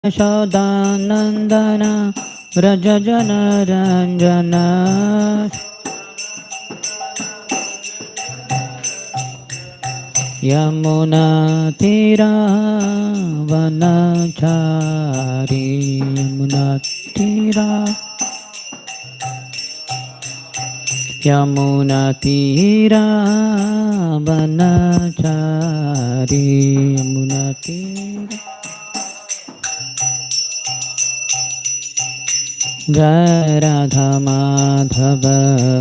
यशोदानन्दन व्रज जनरञ्जन यमुनातीरावनचारी यमुनातीरावनचारी यमुनातीरा जय राधा माधव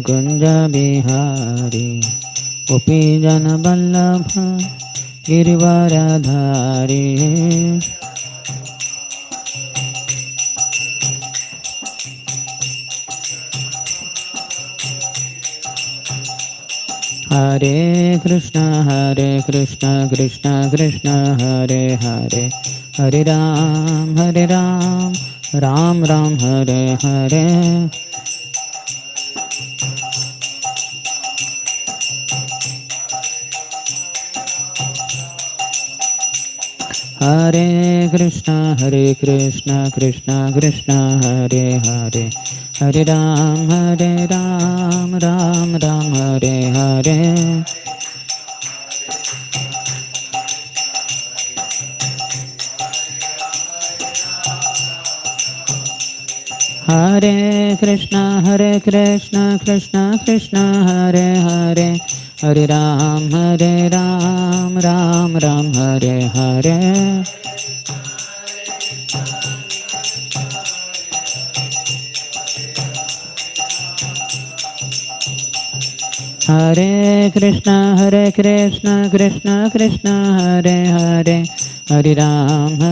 कुंज बिहारी गोपी जन वल्लभ गिरिवरधारी हरे कृष्ण कृष्ण कृष्ण हरे हरे हरे राम राम राम हरे हरे हरे कृष्ण कृष्ण कृष्ण हरे हरे हरे राम राम राम हरे हरे हरे कृष्ण कृष्ण कृष्ण हरे हरे हरे राम राम राम हरे हरे हरे कृष्ण कृष्ण कृष्ण हरे हरे हरे राम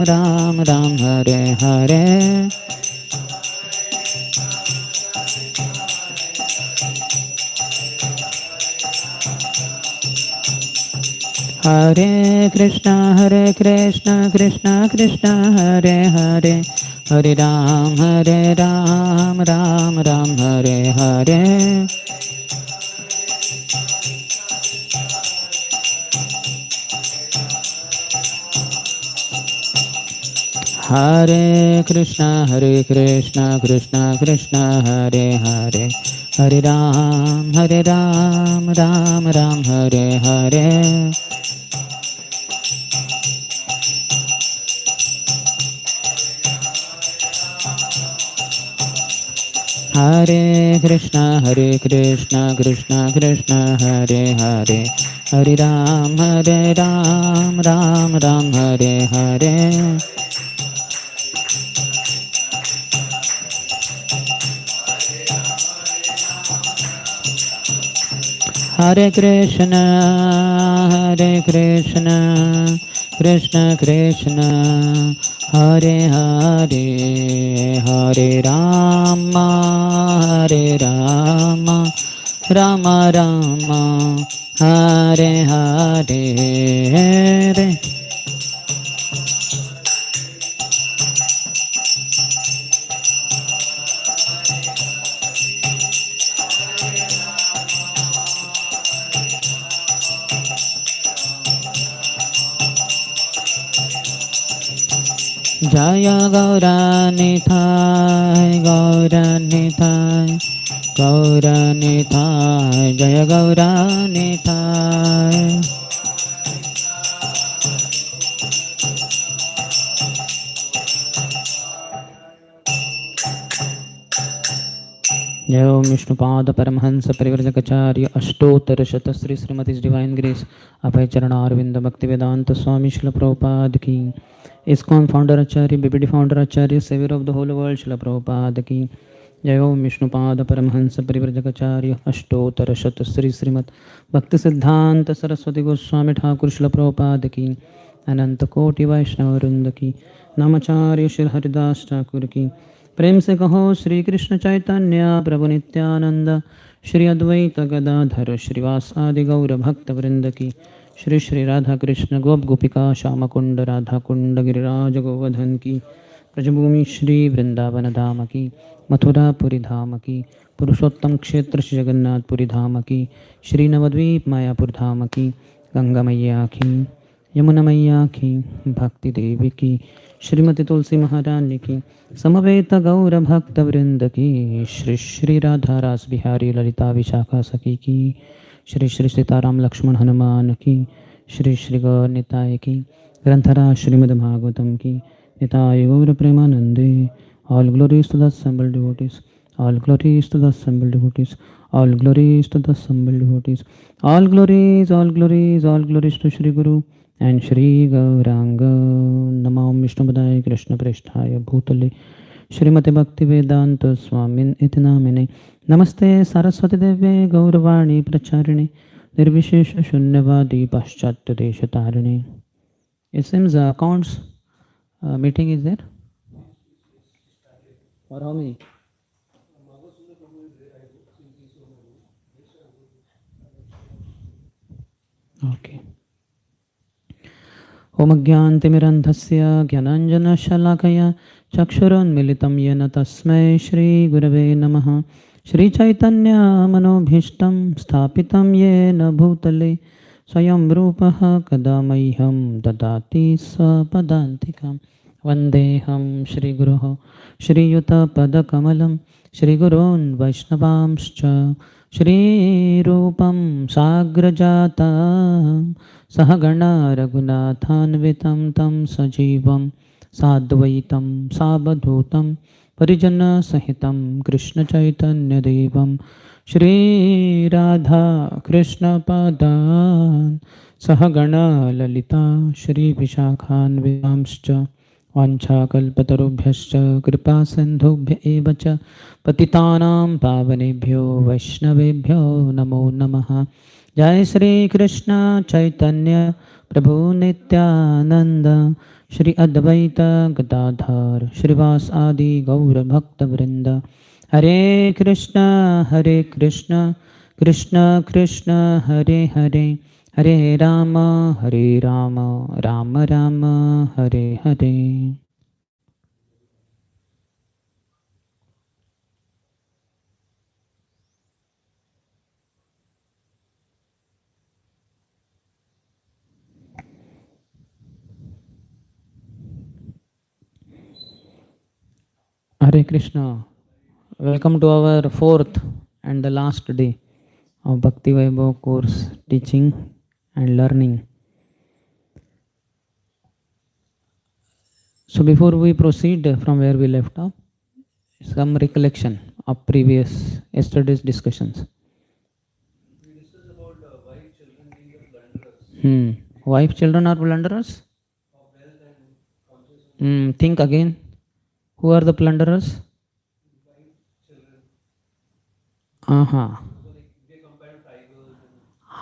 राम राम हरे हरे हरे कृष्ण कृष्ण हरे हरे हरे राम राम राम हरे हरे हरे कृष्ण कृष्ण कृष्ण हरे हरे हरे राम राम राम हरे हरे हरे कृष्ण कृष्ण हरे हरे हरे राम राम राम हरे हरे हरे कृष्ण कृष्ण कृष्ण हरे हरे हरे राम राम राम हरे हरे हरे जय गौरानिताय गौरानिताय गौरानिताय जय गौरानिताय जय ओम विष्णुपाद परमहंस परिव्रजकाचार्य अष्टोत्तर शत श्री श्रीमती डिवाइन ग्रेस अभय चरणारविंद भक्तिवेदांत स्वामी श्रील प्रभुपाद की ISKCON founder Acharya BBD founder Acharya saviour of the whole world Srila Prabhupada की जय ओम विष्णुपाद परमहंस परिव्रजकाचार्य अष्टोत्तर शत श्री श्रीमद भक्ति सिद्धांत सरस्वती गोस्वामी ठाकुर श्रील प्रभुपाद की अनंत कोटि वैष्णव वृंद की नामाचार्य श्री हरिदास ठाकुर की प्रेम से कहो श्री कृष्ण चैतन्य प्रभु नित्यानंद श्री अद्वैत गदाधर श्रीवासादि गौर भक्त वृंद की श्री श्री राधा कृष्ण गोप गोपिका श्याम कुंड राधा कुंड गिरिराज गोवर्धन की ब्रजभूमि श्री वृंदावन धाम की मथुरापुरी धाम की पुरुषोत्तम क्षेत्र श्री जगन्नाथपुरी धाम की श्री नवद्वीप मायापुर धाम की गंगा मैया की यमुना मैया की, भक्ति देवी की, श्रीमती तुलसी महारानी की, समवेत गौर भक्त वृंद की, श्री श्री राधा रास बिहारी ललिता विशाखा सखी की, श्री श्री सीताराम लक्ष्मण हनुमान की, श्री श्री गौर निताय की, ग्रंथराज श्रीमद् भागवतम की, निताय गौर प्रेमानंदे. All glories to the assembled devotees. All glories to the assembled devotees. All glories to the assembled devotees. All glories, all glories, all glories to Shri Guru and Shri Gauranga. Namam Vishnupadaya Krishna Preshthaya Bhutale Shrimati Bhaktivedanta Swamin iti namine. Namaste Saraswati Deve Gauravani Pracharine Nirvishesha Shunyavadi Paschatya Deshatarine. It seems accounts meeting is there. For how many? Okay. Om Gyantimirandhasya Gyananjana Chakshurunmilitam Yena Tasmai Shri Gurave Namaha. Shri Chaitanya Manobhishtam Sthapitam Yena Bhutale Swayam Rupaha Kadamaiham Dadati Swapadantikam Vandeham Shri Guruho Shri Yuta Padakamalam Shri Gurun Vaishnavamscha Shri Rupam Sagrajata Sahagana Raghunathanvitam tam sajivam sadvaitam sabadhutam parijana sahitam Krishna Chaitanya Devam Shri Radha Krishna Padan Sahagana Lalita Shri Vishakhanvitamscha Vancha kalpatarubhyascha kripa sindhubhya evacha patitanam pavanebhyo vaishnavebhyo namo namaha. जय श्री कृष्ण चैतन्य प्रभु नित्यानंद श्री अद्वैत गदाधर श्रीवास आदि गौर भक्त वृंद. हरे Krishna Krishna Krishna Hare Hare Hare Ram Ram Ram Hare Hare. Hare Krishna. Welcome to our fourth and the last day of Bhakti Vaibhav course teaching and learning. So before we proceed from where we left off, some recollection of previous yesterday's discussions. We discussed about wife children being the blunderers. Wife children are blunderers? Of health and consciousness. Think again. Who are the plunderers? Aha. So like they compare to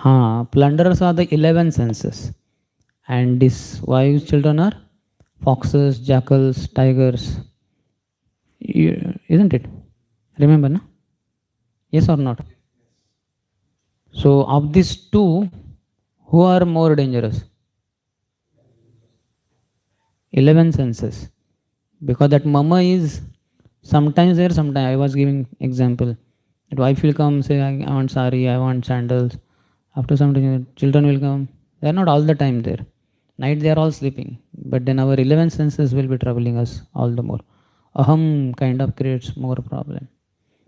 tigers. Plunderers are the 11 senses. And these wives children are foxes, jackals, tigers. Isn't it? Remember, no? Yes or not? So of these two, who are more dangerous? 11 senses. Because that mama is sometimes there, sometimes I was giving example. That wife will come, say, I want sari, I want sandals. After some time, children will come. They are not all the time there. Night they are all sleeping. But then our 11 senses will be troubling us all the more. Aham kind of creates more problem.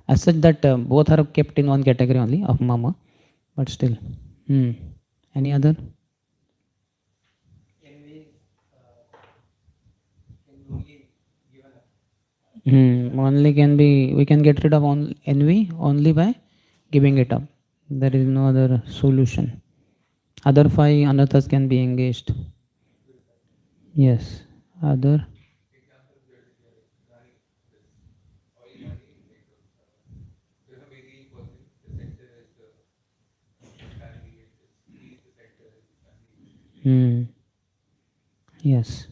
As such that both are kept in one category only of mama. But still. Any other? Only can be, we can get rid of envy only by giving it up. There is no other solution. Other 5 anathas can be engaged. Yes. Other. Yes.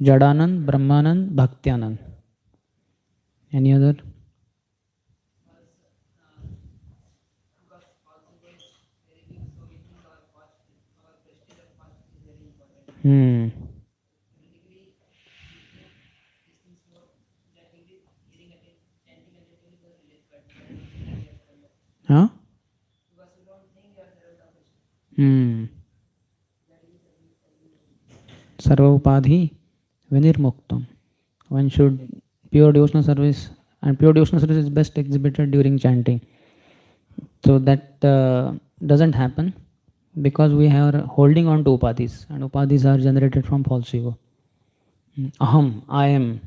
Jadanand, Brahmanand, Bhaktianand. Any other? Hmm. Sarva upadhi vinirmuktam. One should pure devotional service, and pure devotional service is best exhibited during chanting. So that doesn't happen because we are holding on to upadhis, and upadhis are generated from false ego. Aham, I am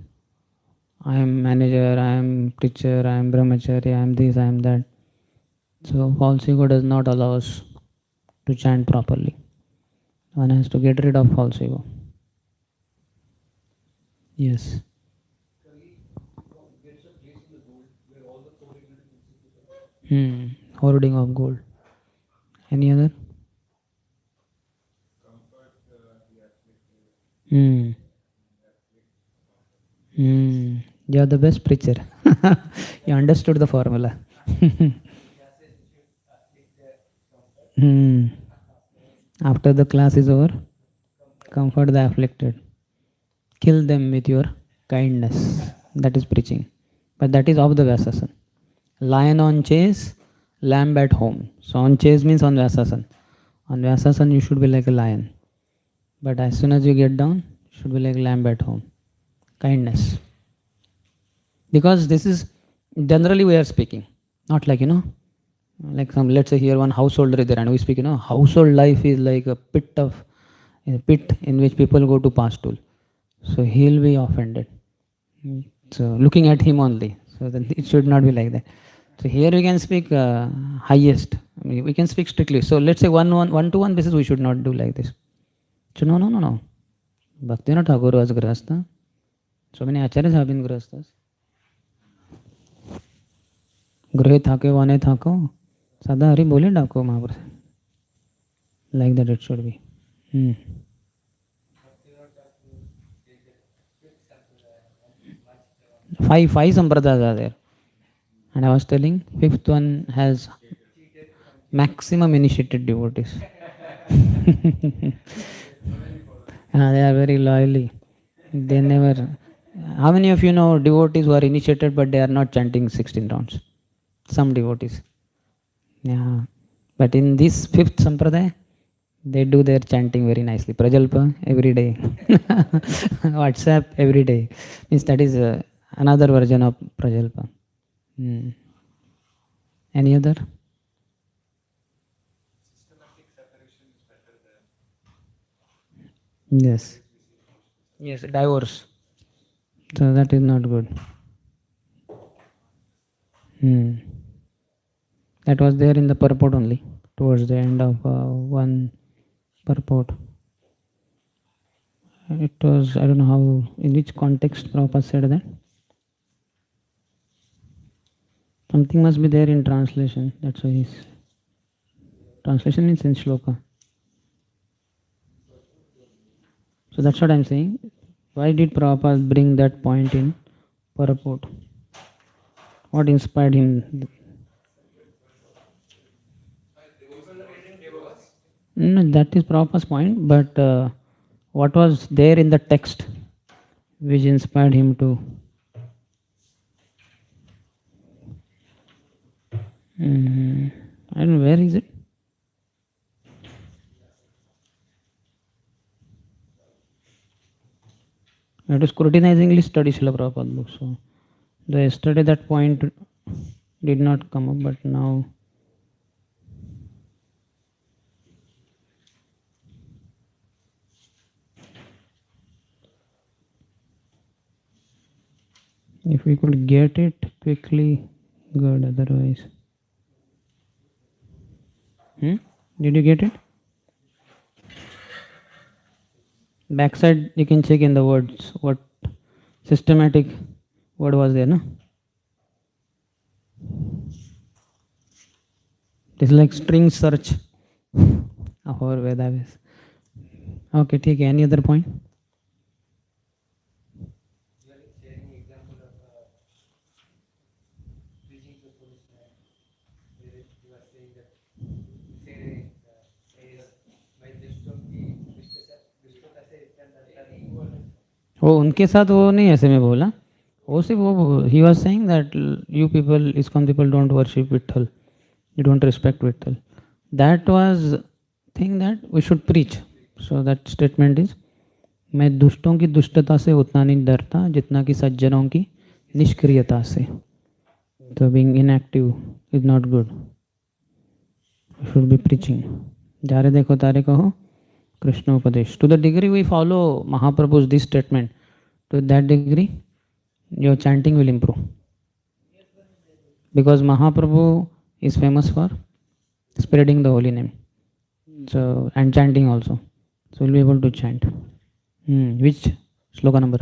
manager, I am teacher, I am brahmachari, I am this, I am that. So false ego does not allow us to chant properly. One has to get rid of false ego. Yes. Hoarding of gold. Any other? Hmm. You are the best preacher. You understood the formula. Hmm. After the class is over, comfort the afflicted. Kill them with your kindness. That is preaching. But that is of the Vyasasan. Lion on chase, lamb at home. So on chase means on Vyasasan. On Vyasasan you should be like a lion. But as soon as you get down, you should be like lamb at home. Kindness. Because this is generally we are speaking. Not like, like some, let's say here one householder is there and we speak, household life is like a pit in which people go to pass tool. So he'll be offended. So looking at him only. So then it should not be like that. So here we can speak highest. I mean, we can speak strictly. So let's say one to one basis we should not do like this. So no. Bhaktivinoda Thakur was grahastha. So many acharyas have been grahasthas. Grahe thake vane thako. Sada hari bole डाको महापुरुष. Like that it should be. Five sampradayas are there. And I was telling, fifth one has maximum initiated devotees. They are very loyally. They never. How many of you know devotees who are initiated but they are not chanting 16 rounds? Some devotees. Yeah. But in this fifth sampradaya, they do their chanting very nicely. Prajalpa every day. WhatsApp every day. Means that is another version of Prajalpa. Any other? Yes. Yes, divorce. So that is not good. That was there in the purport only, towards the end of one purport. It was, I don't know how, in which context Prabhupada said that. Something must be there in translation. That's why his translation means in shloka. So that's what I'm saying. Why did Prabhupada bring that point in purport? What inspired him? No, that is Prabhupada's point, but what was there in the text which inspired him to? I don't know, where is it? I have to scrutinizingly study Srila Prabhupada books. So yesterday that point did not come up, but now if we could get it quickly, good. Otherwise, did you get it? Backside you can check in the words what systematic word was there, no? It's like string search of our Vedas. Okay, take any other point? वो उनके साथ वो नहीं ऐसे में बोला, वो सिर्फ वो he was saying that you people, ISKCON people don't worship Vitthal, you don't respect Vitthal. That was think that we should preach. So that statement is, मैं दुष्टों की दुष्टता से उतना नहीं डरता जितना कि सज्जनों की निष्क्रियता से. So being inactive is not good. We should be preaching. जारे देखो तारे कहो Krishna Upadesh. To the degree we follow Mahaprabhu's this statement, to that degree your chanting will improve. Because Mahaprabhu is famous for spreading the holy name. So, and chanting also. So we'll be able to chant. Which sloka number?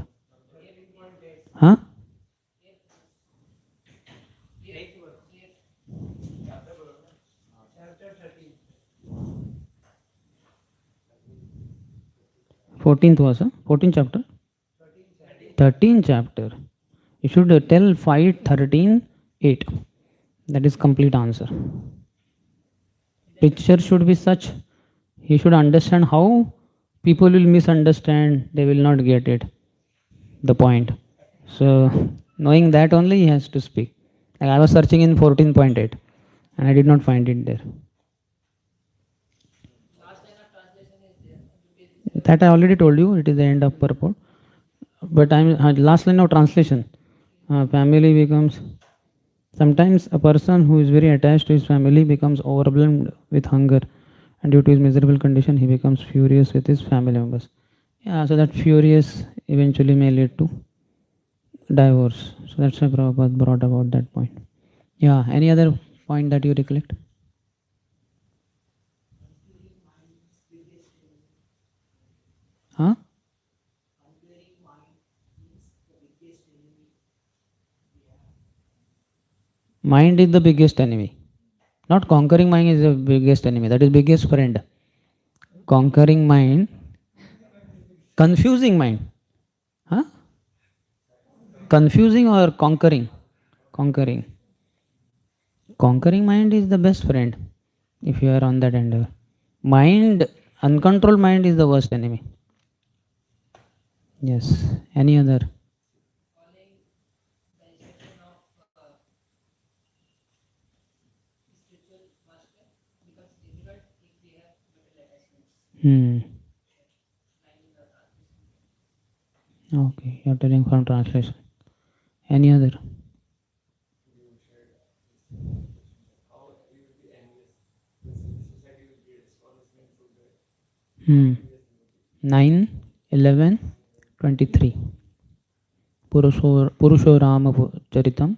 Huh? Fourteenth was 14th chapter. 13th chapter. You should tell 5:13:8. That is complete answer. Picture should be such. He should understand how people will misunderstand. They will not get it. The point. So knowing that only he has to speak. Like I was searching in 14.8 and I did not find it there. That I already told you. It is the end of purport. But last line of translation. Family becomes. Sometimes a person who is very attached to his family becomes overwhelmed with hunger, and due to his miserable condition, he becomes furious with his family members. Yeah, so that furious eventually may lead to divorce. So that's why Prabhupada brought about that point. Yeah, any other point that you recollect? Huh? Mind is the biggest enemy. Not conquering mind is the biggest enemy. That is biggest friend. Conquering mind, confusing mind. Huh? Confusing or conquering? Conquering. Conquering mind is the best friend if you are on that endeavor. Mind, uncontrolled mind is the worst enemy. Yes. Any other? Okay, you are telling from translation. Any other? Hmm. 9, 11, 23. Purusho Rama Charitam.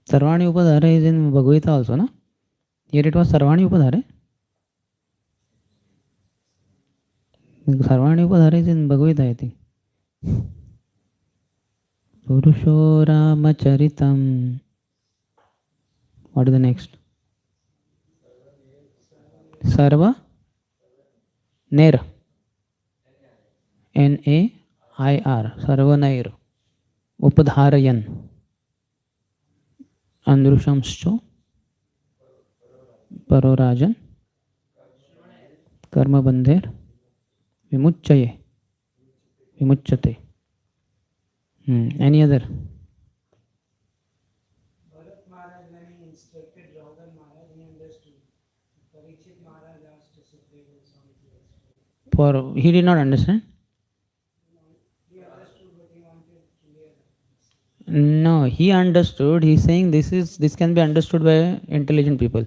Sarvani Upadhara is in Bhagavad Gita also, no? Here it was Sarvani Upadhara. Sarvani Upadhara is in Bhagavad Gita, I think. Purusho Rama Charitam. What is the next? Sarva Nair. Nair. Sarva Nair. Upadharayan. Andrushamscho Parorajan Karma Bandher Vimuchaye Vimuchate. Any other? Bharat Maharaj, when he instructed Raghunath Maharaj, he understood. Parikshit Maharaj asked Sukadeva Swami to explain. He did not understand? He understood, but he wanted to hear. No, he understood. He is saying this can be understood by intelligent people,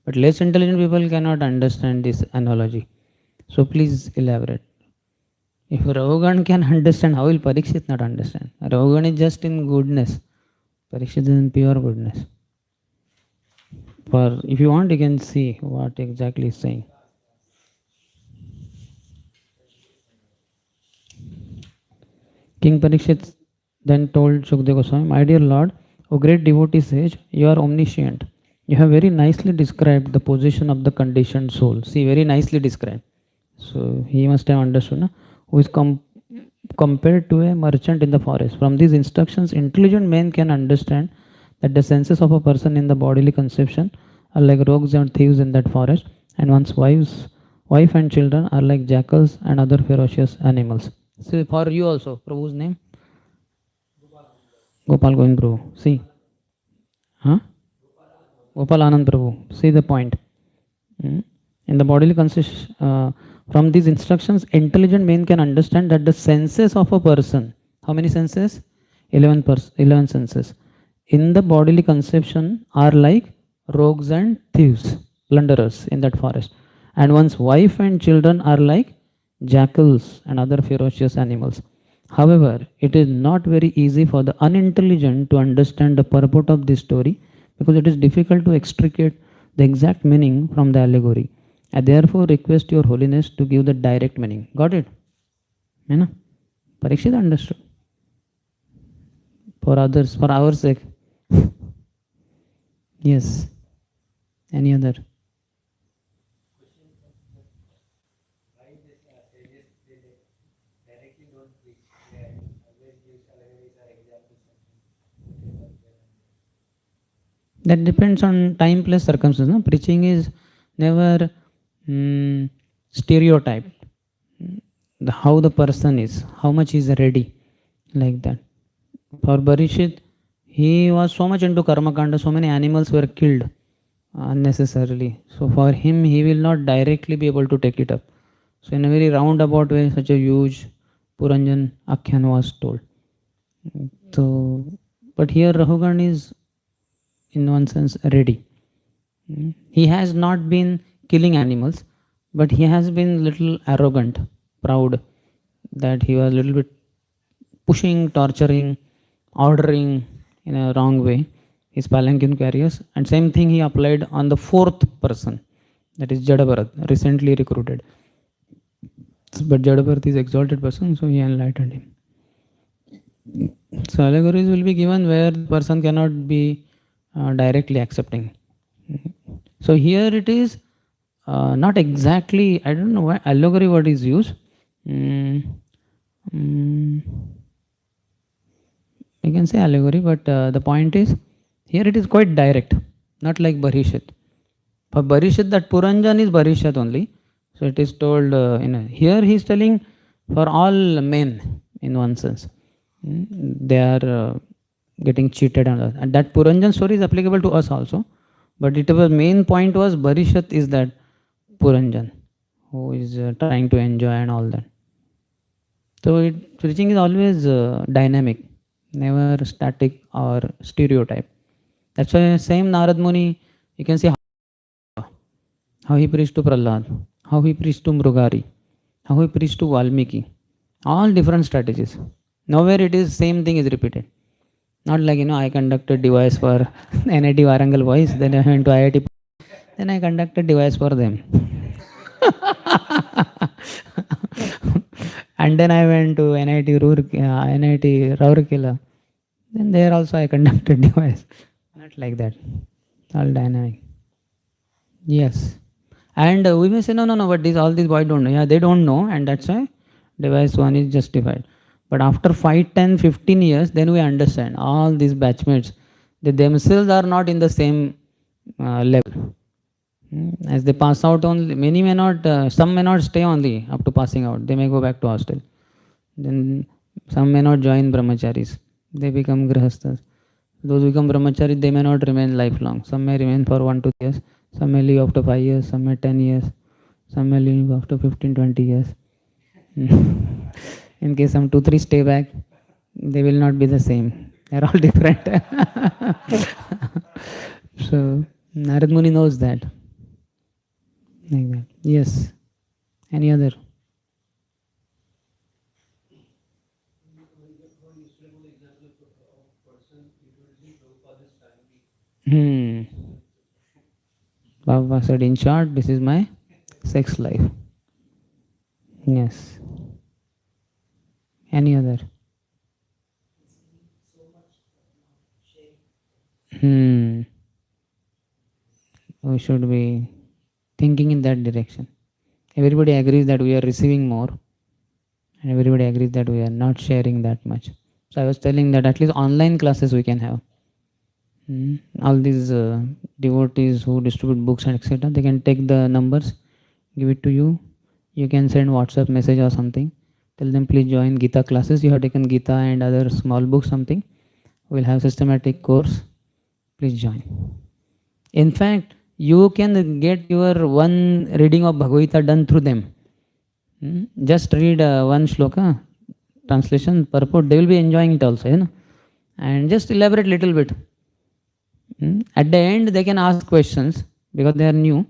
but less intelligent people cannot understand this analogy. So please elaborate. If Raghugan can understand, how will Parikshit not understand? Raghugan is just in goodness. Parikshit is in pure goodness. If you want, you can see what exactly he is saying. King Parikshit then told Shukadeva Goswami, "My dear Lord, O great devotee sage, you are omniscient. You have very nicely described the position of the conditioned soul." See, very nicely described. So he must have understood, no? Who is compared to a merchant in the forest. From these instructions, intelligent men can understand that the senses of a person in the bodily conception are like rogues and thieves in that forest, and one's wife and children are like jackals and other ferocious animals. So for you also, Prabhu's name? Gopal Govind Prabhu. See? Huh? Gopal Anand Prabhu. See the point. In the bodily consist, from these instructions, intelligent man can understand that the senses of a person, how many senses? 11 senses. In the bodily conception are like rogues and thieves, plunderers in that forest. And one's wife and children are like jackals and other ferocious animals. However, it is not very easy for the unintelligent to understand the purport of this story because it is difficult to extricate the exact meaning from the allegory. I therefore request your holiness to give the direct meaning. Got it? You know? Parikshit understood. For others, for our sake. Yes. Any other? That depends on time plus circumstance. No? Preaching is never stereotyped. How the person is, how much he is ready, like that. For Barishit, he was so much into karma kanda, so many animals were killed unnecessarily. So for him, he will not directly be able to take it up. So in a very roundabout way, such a huge Puranjan Akhyan was told. So, but here Rahugan is in one sense ready. He has not been killing animals, but he has been little arrogant, proud, that he was a little bit pushing, torturing, ordering in a wrong way his palanquin carriers. And same thing he applied on the fourth person, that is Jadabharat, recently recruited. But Jadabharat is exalted person, so he enlightened him. So allegories will be given where the person cannot be directly accepting. So here it is not exactly, I don't know why allegory word is used. You can say allegory, but the point is here it is quite direct, not like Barishit. For Barishit, that Puranjan is Barishat only. So it is told, here he is telling for all men in one sense. They are getting cheated and that Puranjan story is applicable to us also. But it was main point was Barishat is that Puranjan who is trying to enjoy and all that. So preaching is always dynamic, never static or stereotype. That's why same Narad Muni, you can see how he preached to Prahlad, how he preached to Mrugari, how he preached to Valmiki. All different strategies. Nowhere it is same thing is repeated. Not like, I conducted device for NIT Warangal boys, then I went to IIT, then I conducted device for them. And then I went to NIT Rourkela. Then there also I conducted device. Not like that. All dynamic. Yes. And we may say, no, but all these boys don't know. Yeah, they don't know, and that's why device 1 is justified. But after 5, 10, 15 years, then we understand all these batchmates, they themselves are not in the same level. As they pass out only, many may not, some may not stay only up to passing out. They may go back to hostel. Then some may not join brahmacharis. They become grihasthas. Those who become brahmacharis, they may not remain lifelong. Some may remain for 1 to 2 years. Some may leave after 5 years. Some may 10 years. Some may leave after 15, 20 years. In case some 2, 3 stay back, they will not be the same. They are all different. So Narad Muni knows that. Like that. Yes. Any other? Baba said, in short, this is my sex life. Yes. Any other? We should be thinking in that direction. Everybody agrees that we are receiving more, and everybody agrees that we are not sharing that much. So I was telling that at least online classes we can have. All these devotees who distribute books and etc., they can take the numbers, give it to you. You can send WhatsApp message or something. Tell them please join Gita classes. You have taken Gita and other small books, something. We'll have systematic course. Please join. In fact, you can get your one reading of Bhagavad Gita done through them. Just read one shloka, translation, purport. They will be enjoying it also, you know. And just elaborate little bit. At the end, they can ask questions because they are new.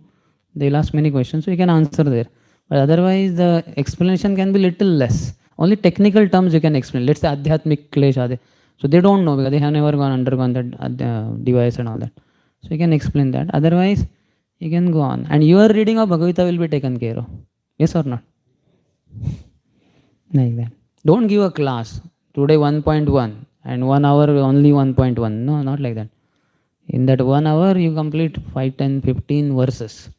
They'll ask many questions, so you can answer there. But otherwise, the explanation can be little less. Only technical terms you can explain. Let's say Adhyatmik Klesh Ade. So they don't know because they have never undergone that device and all that. So you can explain that. Otherwise, you can go on. And your reading of Bhagavad Gita will be taken care of. Yes or not? Like that. Don't give a class. Today 1.1 and 1 hour only 1.1. No, not like that. In that 1 hour, you complete 5, 10, 15 verses.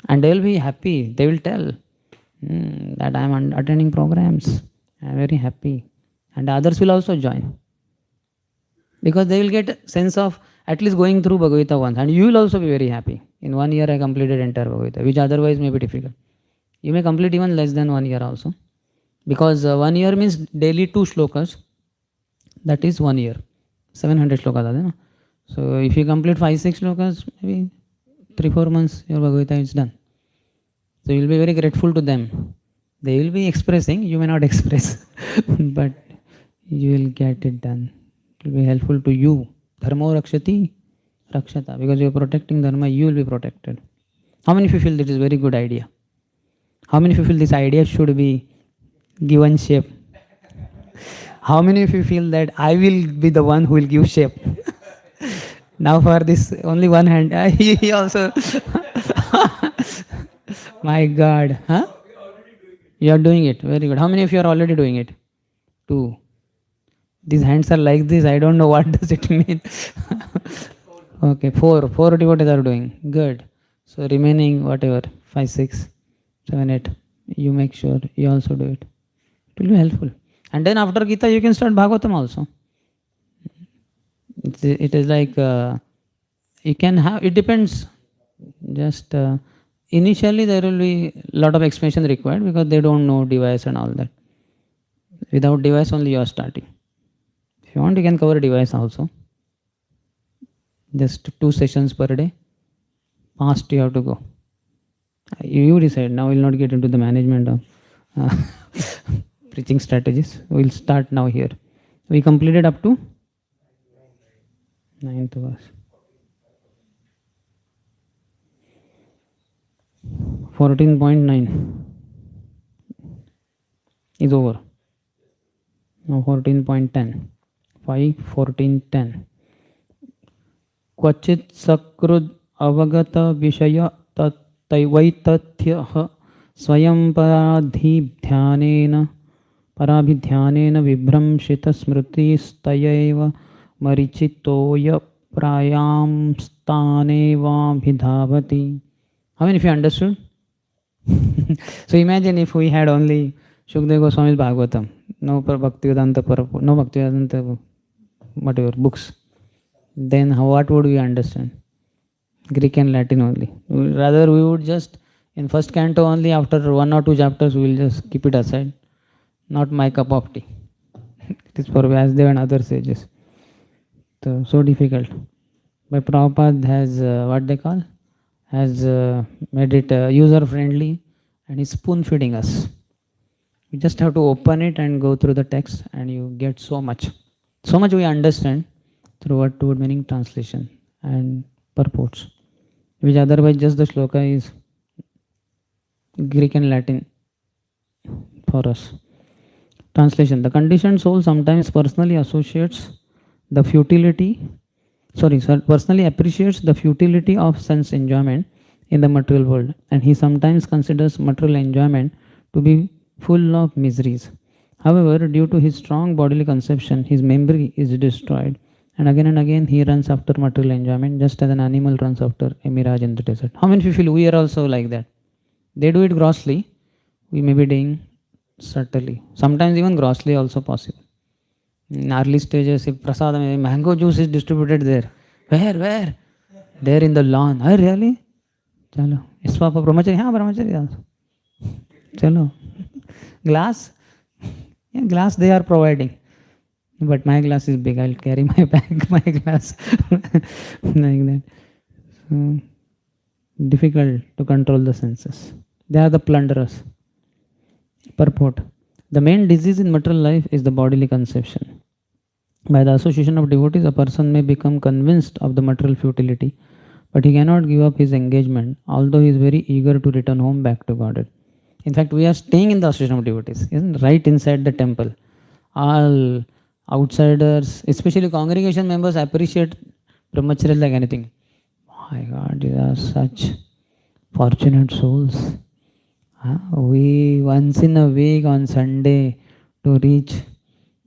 And they will be happy. They will tell that I am attending programs. I am very happy. And others will also join. Because they will get sense of at least going through Bhagavad Gita once. And you will also be very happy. In 1 year, I completed entire Bhagavad Gita, which otherwise may be difficult. You may complete even less than 1 year also. Because 1 year means daily 2 shlokas. That is 1 year. 700 shlokas are there. No? So if you complete 5, 6 shlokas, maybe 3, 4 months your Bhagavad Gita is done. So you will be very grateful to them. They will be expressing, you may not express, but you will get it done. It will be helpful to you. Dharmo rakshati rakshata. Because you are protecting dharma, you will be protected. How many of you feel this is a very good idea? How many of you feel this idea should be given shape? How many of you feel that I will be the one who will give shape? Now for this, only one hand. He also. My God. Huh? You are doing it. Very good. How many of you are already doing it? 2. These hands are like this. I don't know what does it mean. Okay, 4. 4 devotees are doing. Good. So remaining whatever, 5, 6, 7, 8. You make sure you also do it. It will be helpful. And then after Gita, you can start Bhagavatam also. It is like you can have. It depends. Just initially there will be a lot of explanation required because they don't know device and all that. Without device, only you are starting. If you want, you can cover device also. Just 2 sessions per day. Fast you have to go. You decide. Now we will not get into the management of preaching strategies. We will start now here. We completed up to 9th verse. 14.9 is over. Now 14.10. 5:14:10. क्वचित् सकृद् अवगत विषय तत्वैतथ्यः स्वयं पराभिध्यानेन विभ्रंशित स्मृतिस्तयैव मरीचितोय प्रायांस्तानेवाभिधावति. How many of you understood? So imagine if we had only Shukdev Goswami's Bhagavatam, no Bhaktivedanta, no Bhaktivedanta, whatever books, then what would we understand? Greek and Latin only. Rather, we would just in first canto only, after 1 or 2 chapters, we will just keep it aside. Not my cup of tea. It is for Vyasdev and other sages. So difficult. But Prabhupada has what they call? Has made it user friendly and is spoon feeding us. You just have to open it and go through the text and you get so much. So much we understand through word to word meaning translation and purports, which otherwise just the shloka is Greek and Latin for us. Translation. The conditioned soul sometimes personally appreciates the futility of sense enjoyment in the material world, and he sometimes considers material enjoyment to be full of miseries. However, due to his strong bodily conception, his memory is destroyed, and again he runs after material enjoyment just as an animal runs after a mirage in the desert. How many of you feel we are also like that? They do it grossly, we may be doing subtly. Sometimes even grossly also possible. In early stages, if prasadam, mango juice is distributed there. Where? There in the lawn. Oh, really? Chalo. Is Papa brahmachari? Haan, brahmachari also. Chalo. Glass, yeah, glass they are providing. But my glass is big. I'll carry my bag, my glass, like that. So difficult to control the senses. They are the plunderers. Purport: the main disease in material life is the bodily conception. By the association of devotees, a person may become convinced of the material futility, but he cannot give up his engagement, although he is very eager to return home back to Godhead. In fact, we are staying in the association of devotees, isn't it? Right inside the temple. All outsiders, especially congregation members, appreciate brahmacharya like anything. My God, these are such fortunate souls. We once in a week on Sunday to reach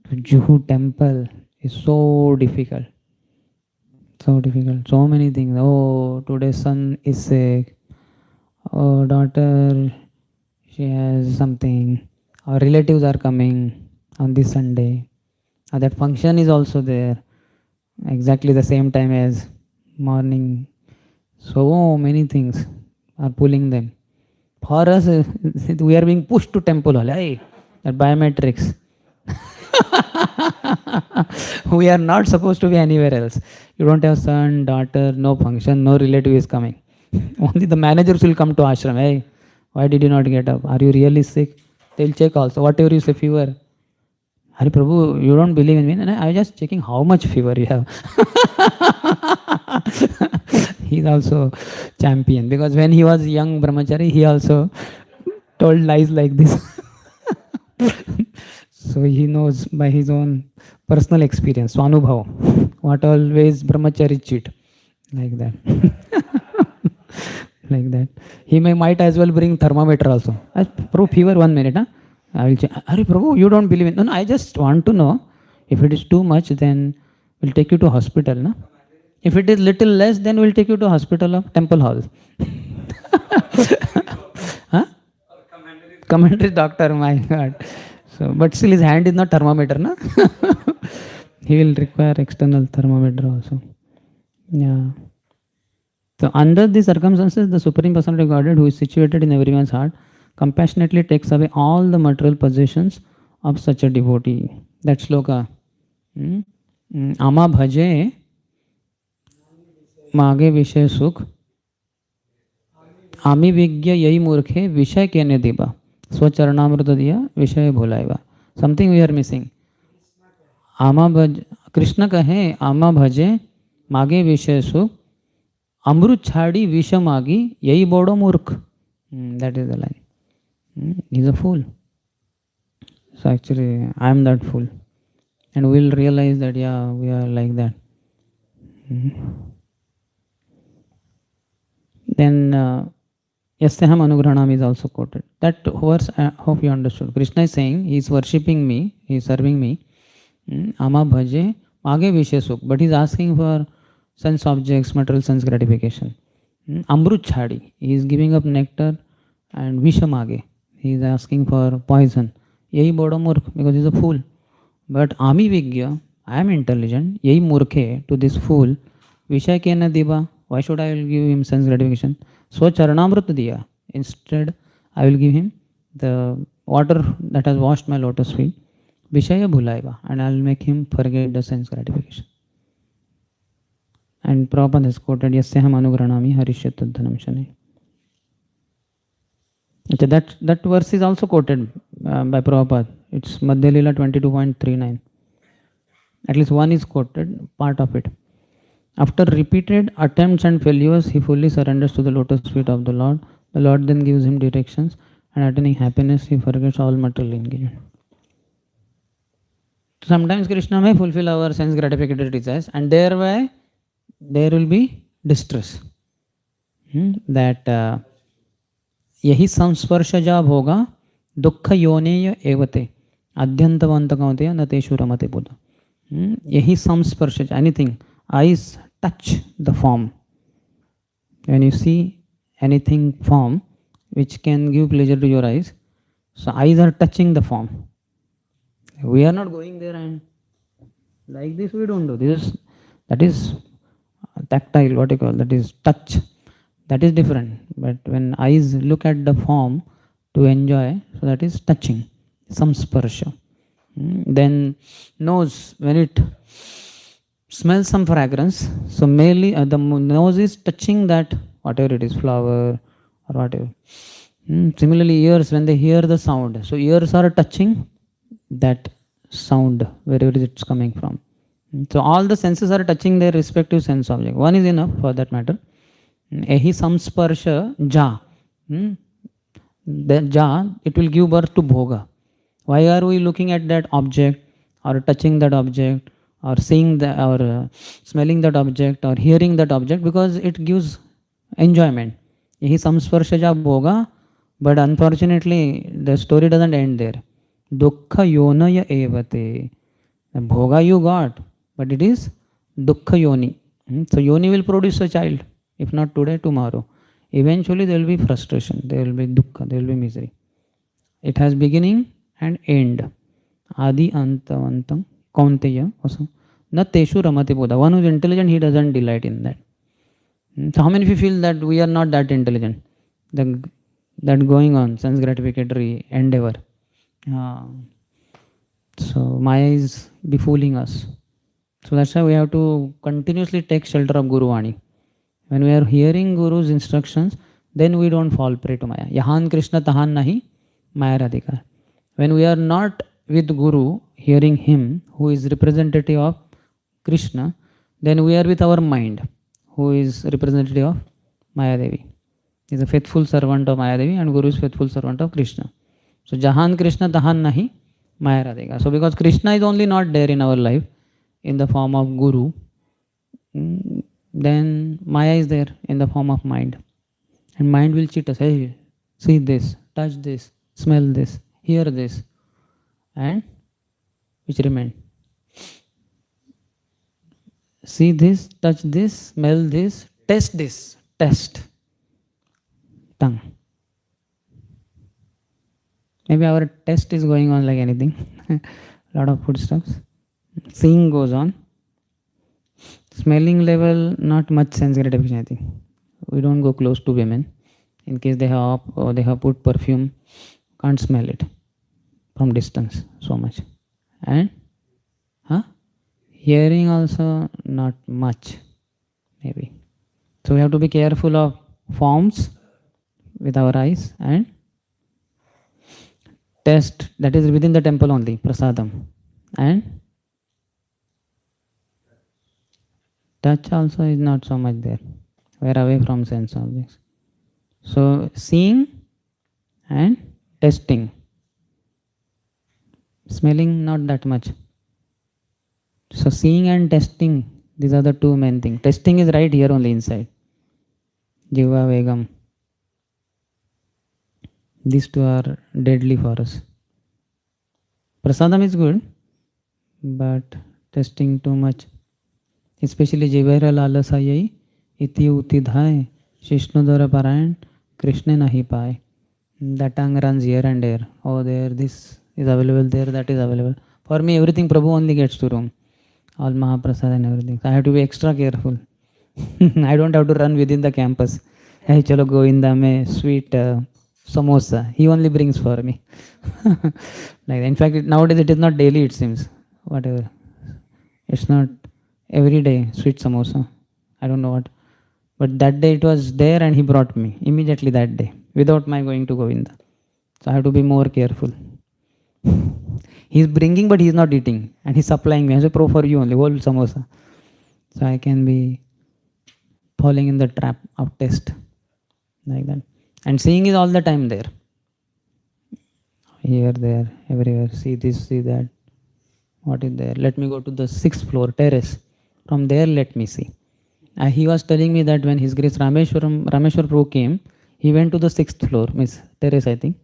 to JUHU temple is so difficult. So difficult. So many things. Oh, today's son is sick. Oh, daughter, she has something. Our relatives are coming on this Sunday. That function is also there. Exactly the same time as morning. So many things are pulling them. For us, we are being pushed to temple hall. Hey, that biometrics. We are not supposed to be anywhere else. You don't have son, daughter, no function, no relative is coming. Only the managers will come to ashram. Hey, why did you not get up? Are you really sick? They'll check also. Whatever you say, fever. Hari Prabhu, you don't believe in me? And I was just checking how much fever you have. He's also champion because when he was young brahmachari, he also told lies like this. So he knows by his own personal experience, Swanubhav, what always brahmachari cheat. Like that. Like that. He might as well bring thermometer also. Prabhu, fever 1 minute. Huh? I will check. Hari Prabhu, you don't believe in. No, I just want to know. If it is too much, then we'll take you to hospital. No? If it is little less, then we'll take you to hospital of temple hall. Huh? Commentary doctor, my God. So, but still his hand is not thermometer, no? He will require external thermometer also. Yeah. So under these circumstances, the Supreme Personality of Godhead, who is situated in everyone's heart, compassionately takes away all the material possessions of such a devotee. That sloka. Ama bhaje मागे विषय सुख आमी विज्ञ यही मूर्खे विषय केने देबा स्वचरणामृत दिया विषय भुलाएगा. Something we are missing. आमा भज कृष्ण कहे आमा भजे मागे विषय सुख अमृत छाड़ी विष मागी यही बोड़ो मूर्ख. That is the line. He is a fool. So actually I am that fool, and we will realize that yeah, we are like that. Then Yasyaham Anugrahanam is also quoted. That verse I hope you understood. Krishna is saying he is worshipping me, he is serving me. Ama bhaje mage vishay sukh, but he is asking for sense objects, material sense gratification. Amrut chhadi, he is giving up nectar, and visha mage, he is asking for poison. Yehi bodo murkh, because he is a fool. But ami vigya, I am intelligent. Yehi murkhe, to this fool, vishay kena diba. Why should I give him sense gratification? So charanamrut diya. Instead, I will give him the water that has washed my lotus feet. Vishaya bhulaiva. And I will make him forget the sense gratification. And Prabhupada has quoted, Yasyaham Anugrahanami Harishyatadhanam Shani. That verse is also quoted by Prabhupada. It's Madhya Lila 22.39. At least one is quoted, part of it. After repeated attempts and failures, he fully surrenders to the lotus feet of the Lord. The Lord then gives him directions, and attaining happiness, he forgets all material engagement. Sometimes Krishna may fulfill our sense gratificatory desires, and thereby there will be distress. That यही संस्पर्श जब होगा दुख योनेय एवते अध्यंतवंत कौते न तेषु रमते बुध. यही संस्पर्श, anything, eyes touch the form. When you see anything form which can give pleasure to your eyes, so eyes are touching the form. We are not going there and like this, we don't do this. That is tactile, what you call, that is touch. That is different. But when eyes look at the form to enjoy, so that is touching. samsparsha. Then nose, when it smells some fragrance, so mainly the nose is touching that whatever it is, flower or whatever. Similarly, ears, when they hear the sound, so ears are touching that sound wherever it's coming from. So all the senses are touching their respective sense object. One is enough for that matter. Ehi samsparsha ja. The ja, it will give birth to bhoga. Why are we looking at that object or touching that object or seeing the, or smelling that object or hearing that object? Because it gives enjoyment. Yehi samsparsha ja bhoga, but unfortunately the story doesn't end there. Dukkha yonaya evate. The bhoga you got, but it is dukkha yoni. So yoni will produce a child, if not today, tomorrow. Eventually there will be frustration, there will be dukkha, there will be misery. It has beginning and end. Adi antavantam kaunteya also. Na teshu ramati bodha. One who is intelligent, he doesn't delight in that. So how many of you feel that we are not that intelligent? That going on, sense gratificatory endeavor. So Maya is befooling us. So that's why we have to continuously take shelter of Guru Vani. When we are hearing Guru's instructions, then we don't fall prey to Maya. Yahan Krishna tahan nahi Maya radhika. When we are not with Guru, hearing him, who is representative of Krishna, then we are with our mind, who is representative of Maya Devi. He is a faithful servant of Maya Devi and Guru is faithful servant of Krishna. So Jahan Krishna tahan nahi Maya radhika. So because Krishna is only not there in our life in the form of Guru, then Maya is there in the form of mind. And mind will cheat us. Hey, see this, touch this, smell this, hear this, and which remain? See this, touch this, smell this, test. Tongue. Maybe our test is going on like anything. Lot of foodstuffs. Seeing goes on. Smelling level, not much sense gratification, I think. We don't go close to women. In case they have put perfume, can't smell it from distance so much. And hearing also not much, maybe. So we have to be careful of forms with our eyes and test, that is within the temple only, prasadam. And touch also is not so much there. We are away from sense objects. So seeing and testing. Smelling not that much. So seeing and testing, these are the two main things. Testing is right here only inside. Jiva Vegam. These two are deadly for us. Prasadam is good, but testing too much. Especially Jivaira Lalasayai, Iti Utidhai, Shishnudara Parayan, Krishna Nahi Pai. That tongue runs here and there. Oh, there, this is available, there, that is available. For me, everything Prabhu only gets to room. All Mahaprasad and everything. So I have to be extra careful. I don't have to run within the campus. Hey, chalo Govinda mein sweet samosa. He only brings for me. Like, in fact, nowadays it is not daily, it seems. Whatever. It's not every day sweet samosa. I don't know what. But that day it was there and he brought me immediately that day without my going to Govinda. So I have to be more careful. He's bringing but he's not eating and he's supplying me. I say, Pro, for you only, whole samosa. So I can be falling in the trap of test like that. And seeing is all the time there. Here, there, everywhere. See this, see that. What is there? Let me go to the 6th floor, terrace. From there, let me see. He was telling me that when His Grace Rameshwar Prabhu came, he went to the 6th floor, Miss Terrace, I think,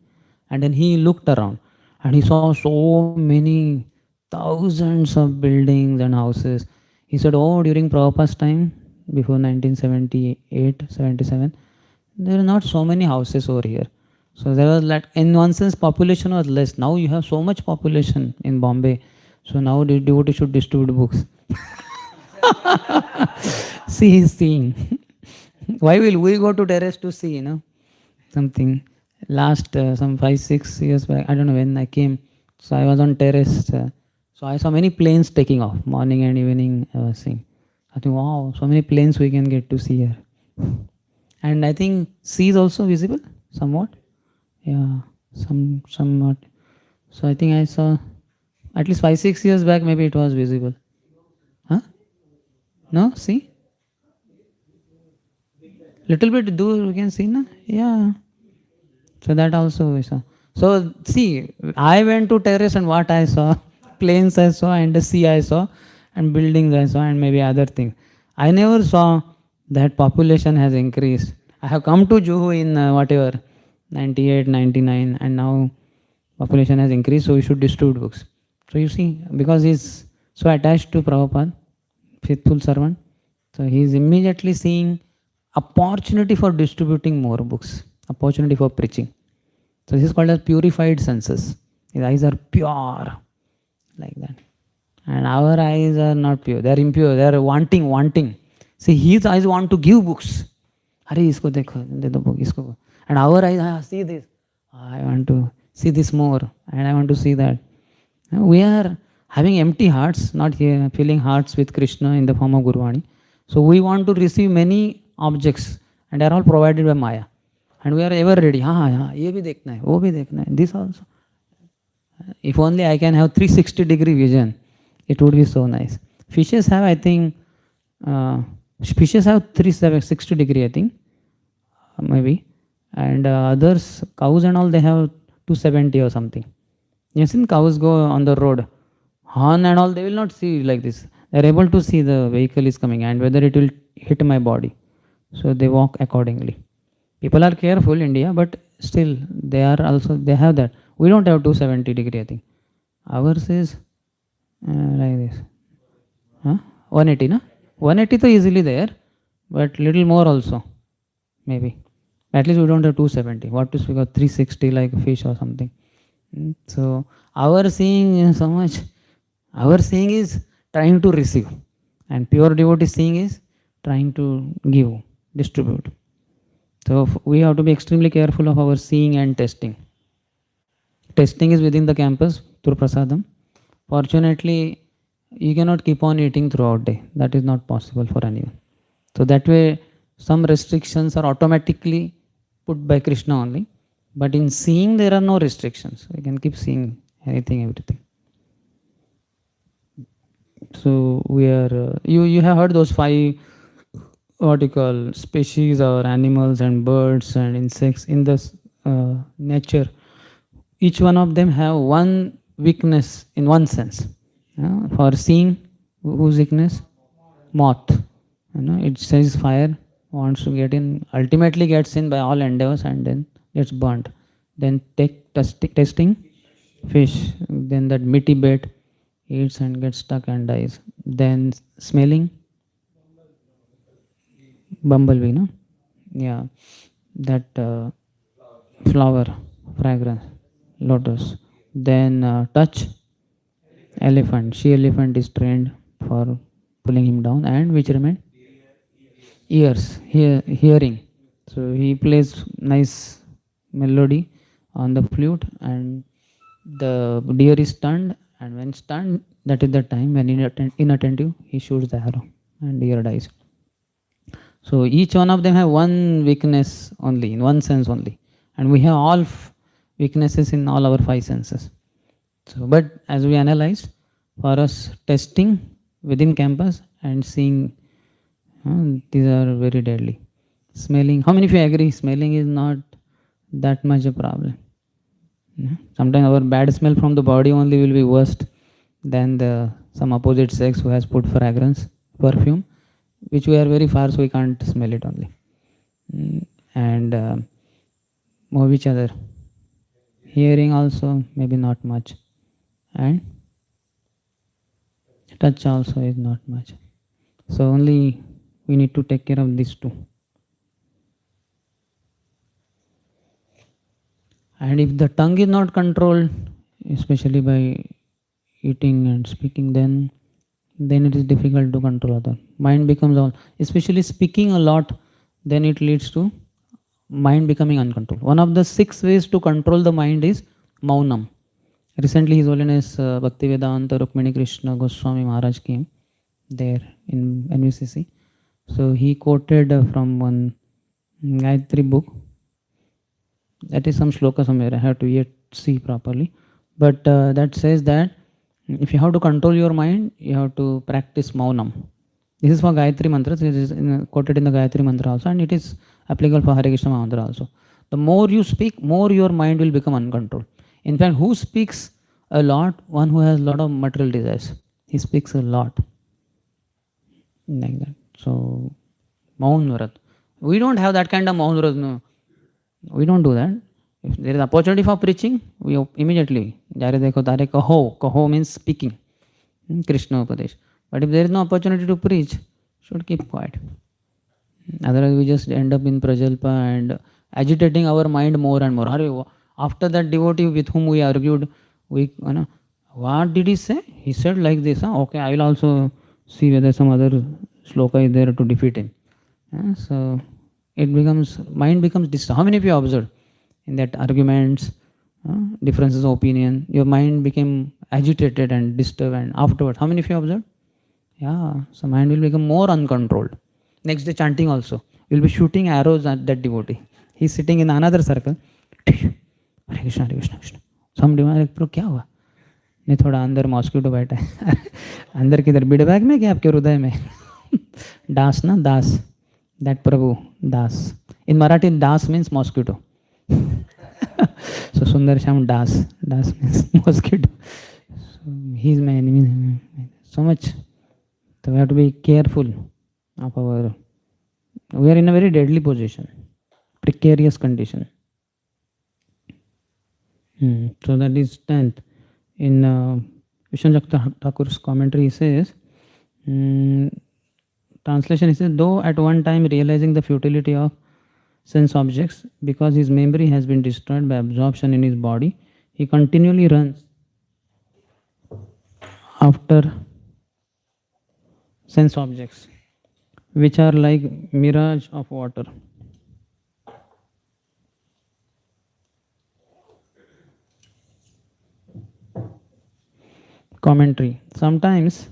and then he looked around and he saw so many thousands of buildings and houses. He said, oh, during Prabhupada's time, before 1978, 77, there are not so many houses over here. So there was like, in one sense, population was less. Now you have so much population in Bombay. So now the devotee should distribute books. See, he's seeing. Why will we go to terrace to see, something? Last, some 5-6 years back, I don't know when I came, So I was on terrace. So I saw many planes taking off, morning and evening I was seeing. I think, wow, so many planes we can get to see here. And I think sea is also visible somewhat. Yeah, somewhat. So I think I saw at least 5-6 years back, maybe it was visible. Huh? No, see? Little bit do we can see, na? Yeah. So that also we saw. So see, I went to terrace and what I saw, planes I saw and the sea I saw and buildings I saw and maybe other things. I never saw that population has increased. I have come to Juhu in whatever, 98, 99 and now population has increased, so we should distribute books. So you see, because he's so attached to Prabhupada, faithful servant, so he is immediately seeing opportunity for distributing more books, opportunity for preaching. So this is called as purified senses. His eyes are pure, like that. And our eyes are not pure. They are impure. They are wanting. See, his eyes want to give books. Hare, isko dekho, de do book, isko. And our eyes, see this. I want to see this more, and I want to see that. We are having empty hearts, not here, filling hearts with Krishna in the form of Guruvani. So we want to receive many objects, and they are all provided by Maya. And we are ever ready. ये भी देखना है, वो भी देखना है. This also. If only I can have 360-degree vision, it would be so nice. Fishes have, I think, fishes have 360-degree, I think, maybe. And others, cows and all, they have 270 or something. You have seen cows go on the road, horn and all, they will not see like this. They are able to see the vehicle is coming and whether it will hit my body. So they walk accordingly. People are careful in India, but still they are also, they have that. We don't have 270-degree, I think. Ours is like this. 180, na? 180 is easily there, but little more also, maybe. At least we don't have 270. What to speak of 360 like a fish or something. So our seeing is so much. Our seeing is trying to receive, and pure devotee seeing is trying to give, distribute. So we have to be extremely careful of our seeing and testing. Testing is within the campus through prasadam. Fortunately, you cannot keep on eating throughout day. That is not possible for anyone. So that way, some restrictions are automatically put by Krishna only. But in seeing, there are no restrictions. You can keep seeing anything, everything. So we are. You have heard those 5 what you call species or animals and birds and insects in the nature. Each one of them have one weakness in one sense. For seeing, whose weakness? Moth. It says fire, wants to get in, ultimately gets in by all endeavors and then gets burnt. Then testing, fish. Then that meaty bait eats and gets stuck and dies. Then smelling, bumblebee, no? Yeah, that flower, fragrance, lotus. Then touch, elephant. She elephant is trained for pulling him down, and which remain? Ears, hearing. So he plays nice melody on the flute, and the deer is stunned, and when stunned, that is the time when inattentive, he shoots the arrow, and deer dies. So each one of them have one weakness only, in one sense only. And we have all weaknesses in all our 5 senses. So, but as we analyzed, for us testing within campus and seeing, these are very deadly. Smelling, how many of you agree smelling is not that much a problem? Sometimes our bad smell from the body only will be worse than some opposite sex who has put fragrance, perfume, which we are very far, so we can't smell it only. And which other? Hearing also, maybe not much. And touch also is not much. So only we need to take care of these 2. And if the tongue is not controlled, especially by eating and speaking, then it is difficult to control other. Mind becomes all, especially speaking a lot, then it leads to mind becoming uncontrolled. One of the 6 ways to control the mind is maunam. Recently, His Holiness Bhaktivedant Rukmini Krishna Goswami Maharaj came there in NVCC. So he quoted from one Gayatri book. That is some shloka somewhere. I have to yet see properly. But that says that if you have to control your mind, you have to practice maunam. This is for Gayatri Mantra. This is quoted in the Gayatri Mantra also, and it is applicable for Hare Krishna Mantra also. The more you speak, more your mind will become uncontrolled. In fact, who speaks a lot? One who has a lot of material desires. He speaks a lot. Like that. So, Maun Vrat. We don't have that kind of Maun Vrat. No. We don't do that. If there is opportunity for preaching, we immediately, Jare dekho tare kaho means speaking. Krishna Upadesh. But if there is no opportunity to preach, should keep quiet. Otherwise, we just end up in Prajalpa and agitating our mind more and more. After that devotee with whom we argued, what did he say? He said like this. Okay, I will also see whether some other shloka is there to defeat him. So it becomes, mind becomes disturbed. How many of you observed in that arguments, differences of opinion, your mind became agitated and disturbed, and afterwards, how many of you observed? Yeah, so mind will become more uncontrolled. Next day chanting also. You'll be shooting arrows at that devotee. He's sitting in another circle. Hare Krishna, Hare Krishna, Krishna. Some devotee, bro, क्या हुआ? नहीं थोड़ा अंदर mosquito बैठा है. अंदर किधर Bir bag में क्या आपके हृदय में? दास ना दास. That Prabhu, Das. In Marathi, Das means mosquito. So Sundarshyam Das. Das means mosquito. So he's my enemy. So much. So we have to be careful of our. We are in a very deadly position, precarious condition. So that is 10th. In Vishnu Thakur's commentary, he says, translation is, though at one time realizing the futility of sense objects because his memory has been destroyed by absorption in his body, he continually runs after sense objects, which are like mirage of water. Commentary. Sometimes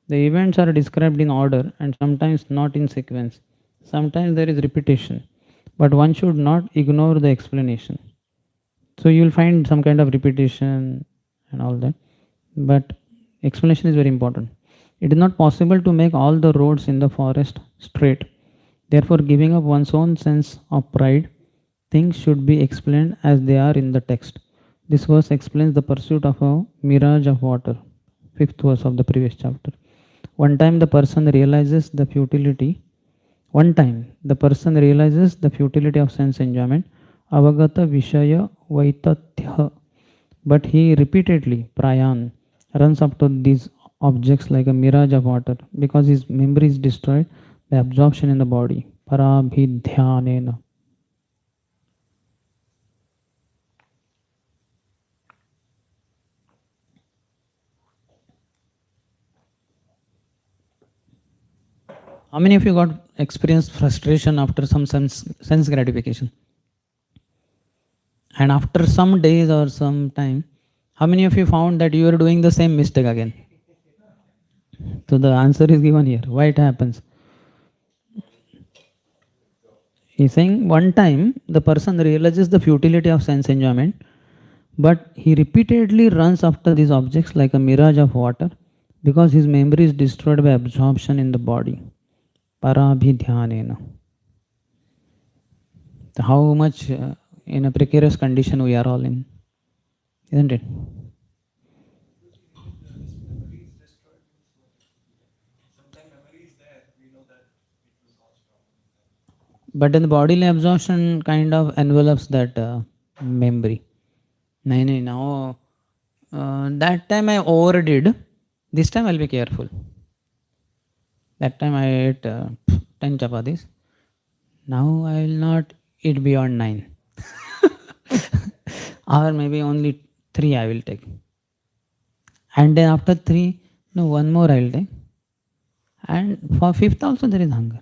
the events are described in order and sometimes not in sequence. Sometimes there is repetition, but one should not ignore the explanation. So you will find some kind of repetition and all that, but explanation is very important. It is not possible to make all the roads in the forest straight. Therefore, giving up one's own sense of pride, things should be explained as they are in the text. This verse explains the pursuit of a mirage of water. 5th verse of the previous chapter. One time the person realizes the futility of sense enjoyment, avagata vishaya vaitatya, but he repeatedly, prayan, runs up to these objects like a mirage of water because his memory is destroyed by absorption in the body. Parabhidhyanena. How many of you got experienced frustration after some sense gratification? And after some days or some time, how many of you found that you are doing the same mistake again? So the answer is given here. Why it happens? He's saying one time the person realizes the futility of sense enjoyment, but he repeatedly runs after these objects like a mirage of water because his memory is destroyed by absorption in the body. Parabhidhyanena. How much in a precarious condition we are all in, isn't it? But then the bodily absorption kind of envelops that memory. Now that time I overdid. This time I'll be careful. That time I ate 10 chapatis. Now I will not eat beyond 9. Or maybe only 3 I will take. And then after 3, one more I will take. And for 5th also there is hunger.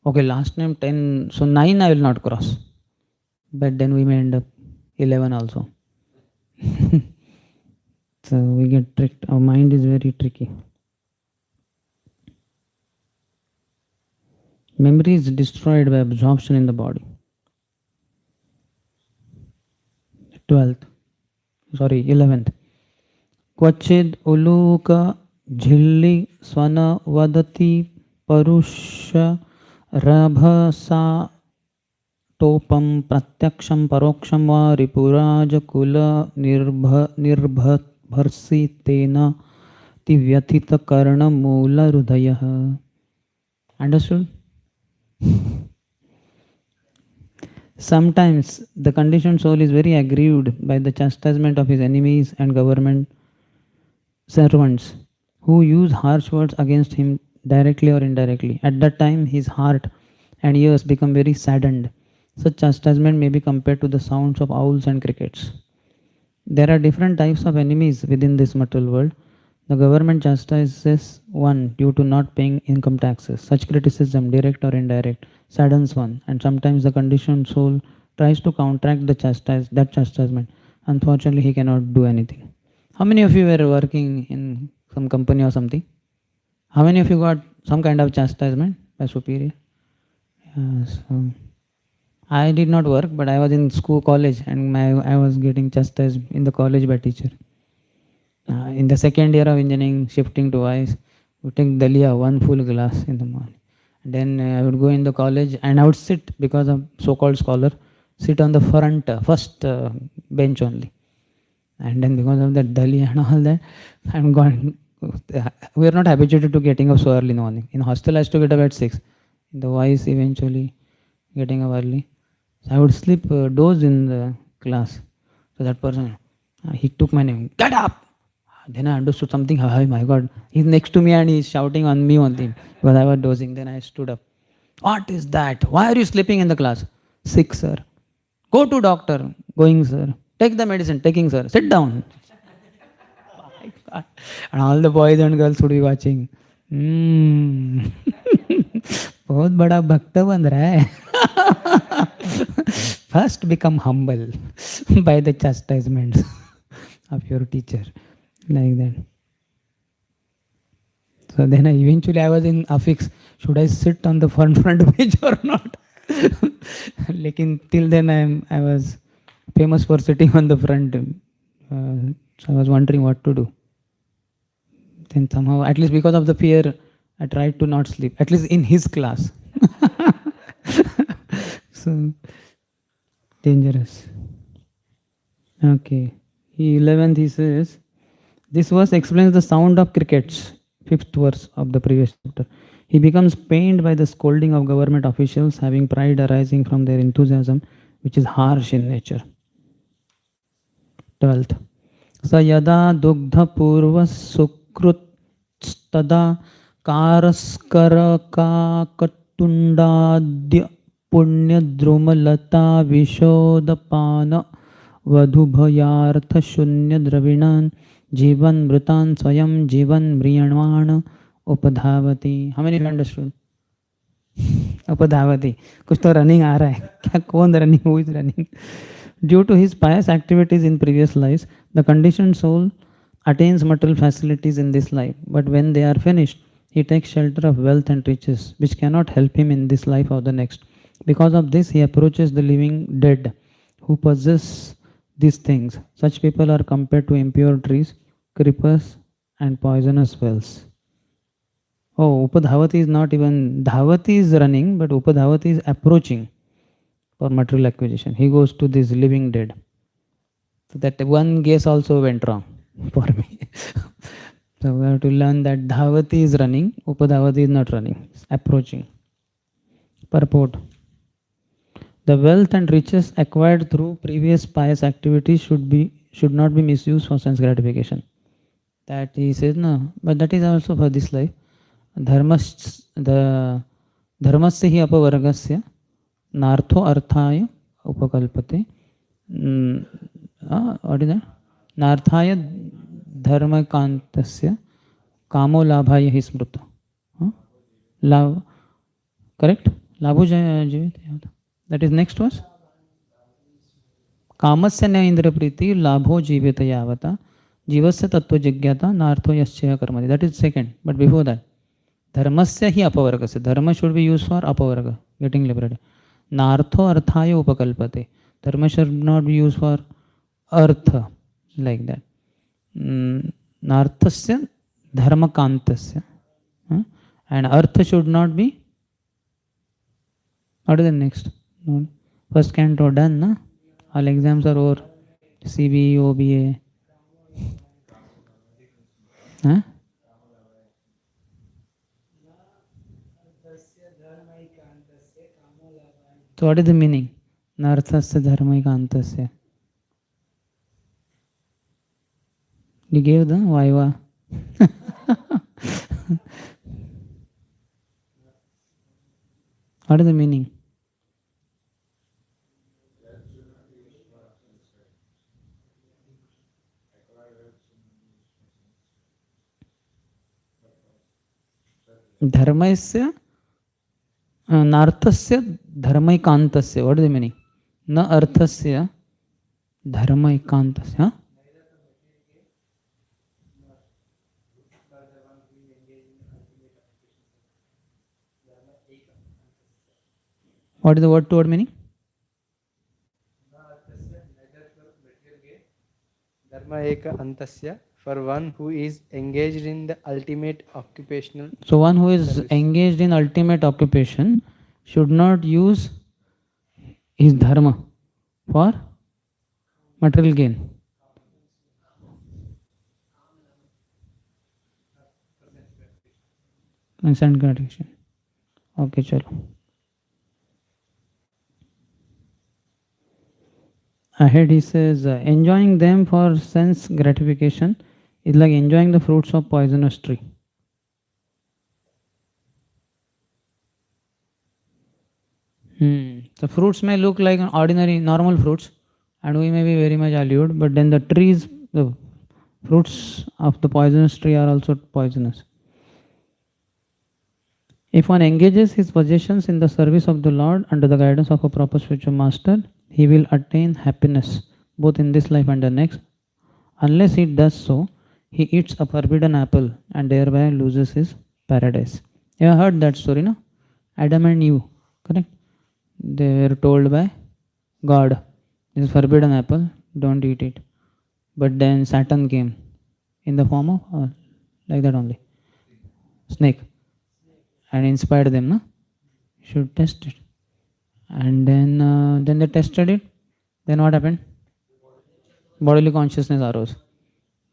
Okay, last time 10, so 9 I will not cross. But then we may end up 11 also. So we get tricked. Our mind is very tricky. Memory is destroyed by absorption in the body. 11th. क्वचिद् Uluka झिल्लि स्वन वदति परुष रभसा टोपम प्रत्यक्षं परोक्षं वा रिपुराजकुल निर्भर्सि तेन तिव्यथित कर्ण मूल हृदयः. Understood? Sometimes the conditioned soul is very aggrieved by the chastisement of his enemies and government servants who use harsh words against him directly or indirectly. At that time, his heart and ears become very saddened. Such chastisement may be compared to the sounds of owls and crickets. There are different types of enemies within this material world. The government chastises one due to not paying income taxes. Such criticism, direct or indirect, saddens one, and sometimes the conditioned soul tries to counteract that chastisement. Unfortunately, he cannot do anything. How many of you were working in some company or something? How many of you got some kind of chastisement by superior? So I did not work, but I was in school, college, and I was getting chastised in the college by teacher. In the second year of engineering, shifting to ICE, we take Dalia, one full glass in the morning. And then I would go in the college and I would sit, because of so-called scholar, sit on the first bench only. And then because of that Dalia and all that, I'm gone. We are not habituated to getting up so early in the morning. In hostel, I used to get up at 6. In the ICE, eventually getting up early. So I would sleep, doze in the class. So that person, he took my name, get up! Then I understood something. Oh my God, he's next to me and he's shouting on me only because I was dozing. Then I stood up. What is that? Why are you sleeping in the class? Sick, sir. Go to doctor. Going, sir. Take the medicine. Taking, sir. Sit down. Oh my God. And all the boys and girls would be watching. बहुत बड़ा भक्त बन रहा है. First become humble by the chastisement of your teacher. Like that. So then eventually I was in affix. Should I sit on the front bench or not? Lekin till then I was famous for sitting on the front. So I was wondering what to do. Then somehow, at least because of the fear, I tried to not sleep. At least in his class. So dangerous. Okay. 11th he says, this verse explains the sound of crickets, 5th verse of the previous chapter. He becomes pained by the scolding of government officials, having pride arising from their enthusiasm, which is harsh in nature. 12th. Sa yada dugdha purvas sukrut tada karaskaraka katundadya punya drumalata vishodapana vadubhayartha shunya dravinan जीवन मृतान स्वयं जीवन म्रियमाण उपधावती. How many of you understood? उपधावती. कुछ तो running आ रहा है. क्या कौन running? Who is running? Due to his pious activities in previous lives, the conditioned soul attains material facilities in this life. But when they are finished, he takes shelter of wealth and riches, which cannot help him in this life or the next. Because of this, he approaches the living dead who possess these things. Such people are compared to impure trees, creepers, and poisonous wells. Oh, Upadhavati is not even, Dhavati is running, but Upadhavati is approaching for material acquisition. He goes to this living dead. So that one guess also went wrong for me. So we have to learn that Dhavati is running, Upadhavati is not running, it's approaching. Purport. The wealth and riches acquired through previous pious activities should not be misused for sense gratification. That he says, no, but that is also for this life. Dharmasya hi apavargasya nartho arthaya upakalpate. What is that? Narthaya dharmakantasya kamo labhaya hi smruta. Correct? Labhu jivit. That is next verse. कामस्य न इंद्र प्रीति लाभो जीवित यावता Jivasya tattva jigyata nartho yaschaya karmati. That is second. But before that, dharmasya hi apavargasya. Dharma should be used for apavarga, getting liberated. Nartho arthaya upakalpate. Dharma should not be used for artha, like that. Narthasya dharmakantasya. And artha should not be. What is the next? First canto done, na? All exams are over. CBE, OBA. Huh? So what is the meaning? Narthasya dharmaikantasya. You gave the Vaiva. What is the meaning? Dharmasya narthasya dharmaikantasya. What is the meaning? Na arthasya dharmaikantasya. What is the word to word meaning? Dharma eka antasya, for one who is engaged in the ultimate occupational. So one who is service. engaged in ultimate occupation should not use his dharma for material gain. Instant gratification. Okay, chalo. Ahead he says, enjoying them for sense gratification is like enjoying the fruits of poisonous tree. The fruits may look like an ordinary, normal fruits, and we may be very much allured, but then the trees, the fruits of the poisonous tree are also poisonous. If one engages his possessions in the service of the Lord under the guidance of a proper spiritual master, he will attain happiness both in this life and the next. Unless he does so, he eats a forbidden apple and thereby loses his paradise. You have heard that story, no? Adam and Eve, correct? They were told by God, this is forbidden apple, don't eat it. But then Satan came in the form of, like that only, snake, and inspired them, no? You should test it. And then they tested it. Then what happened? Bodily consciousness arose.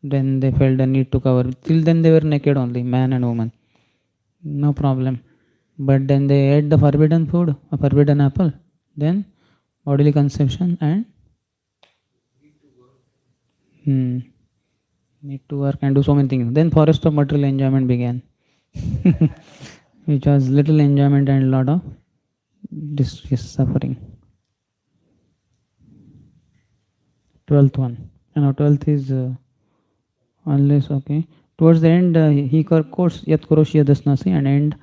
Then they felt the need to cover. Till then they were naked only, man and woman. No problem. But then they ate the forbidden food, a forbidden apple. Then bodily conception and need to work and do so many things. Then forest of material enjoyment began, which was little enjoyment and lot of distress, suffering. 12th one. And 12th is unless, okay. Towards the end, he quotes Yat Kuroshi Yadasnasi, and end.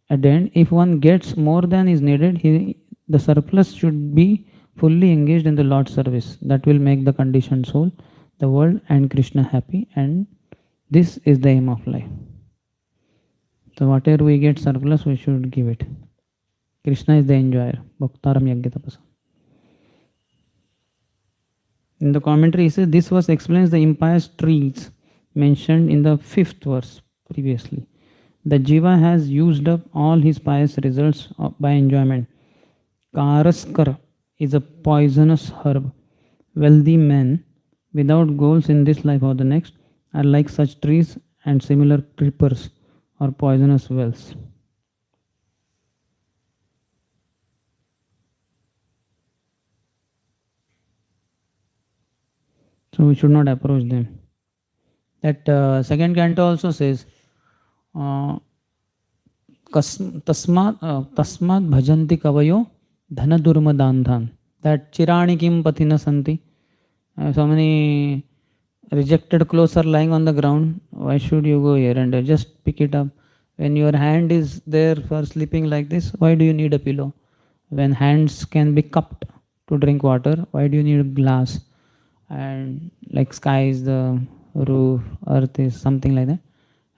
At the end, if one gets more than is needed, the surplus should be fully engaged in the Lord's service. That will make the conditioned soul, the world, and Krishna happy, and this is the aim of life. So whatever we get surplus, we should give it. Krishna is the enjoyer. Bhaktaram Yagyatapasa. In the commentary, he says this verse explains the impious trees mentioned in the 5th verse previously. The jiva has used up all his pious results by enjoyment. Karaskar is a poisonous herb. Wealthy men without goals in this life or the next are like such trees, and similar creepers or poisonous wells. So we should not approach them. That second canto also says, tasmat bhajanti kavayo dhana durmadandhan. That chirani kim pathina santi. So many rejected clothes are lying on the ground. Why should you go here and just pick it up? When your hand is there for sleeping like this, why do you need a pillow? When hands can be cupped to drink water, why do you need a glass? And like sky is the roof, earth is something like that.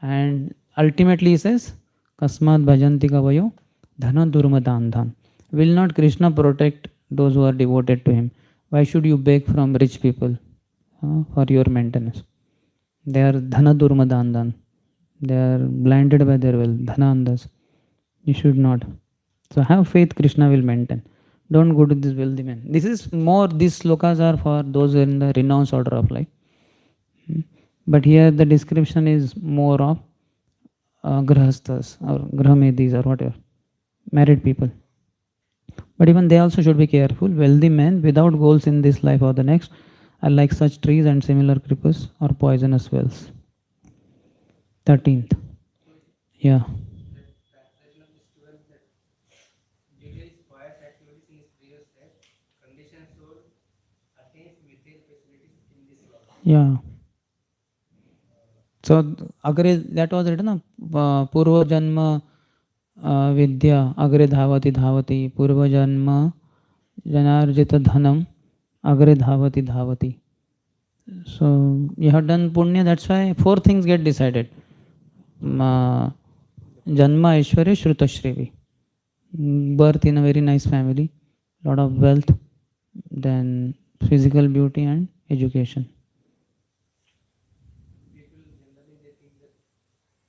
And ultimately he says, Kasmat bhajanti kavayo dhana durmadan dhan. Will not Krishna protect those who are devoted to him? Why should you beg from rich people for your maintenance? They are dhana durmadan dhan. They are blinded by their wealth, dhana andas. You should not. So have faith, Krishna will maintain. Don't go to this wealthy man. This is more, these slokas are for those who are in the renounced order of life. But here the description is more of grahasthas or grahamedis or whatever, married people. But even they also should be careful. Wealthy men without goals in this life or the next are like such trees and similar creepers or poisonous wells. 13th. Yeah. Translation of this 12 that due to his pious activities in his previous life, conditioned soul attains material facilities in this world. Yeah. So agre, that was written, Purva Janma Vidya Agre Dhavati Dhavati Purva Janma Janarjita Dhanam Agre Dhavati Dhavati. So you have done punya, that's why 4 things get decided. Janma Aishwarya Shrutashrivi. Birth in a very nice family, lot of wealth, then physical beauty and education. People generally they think that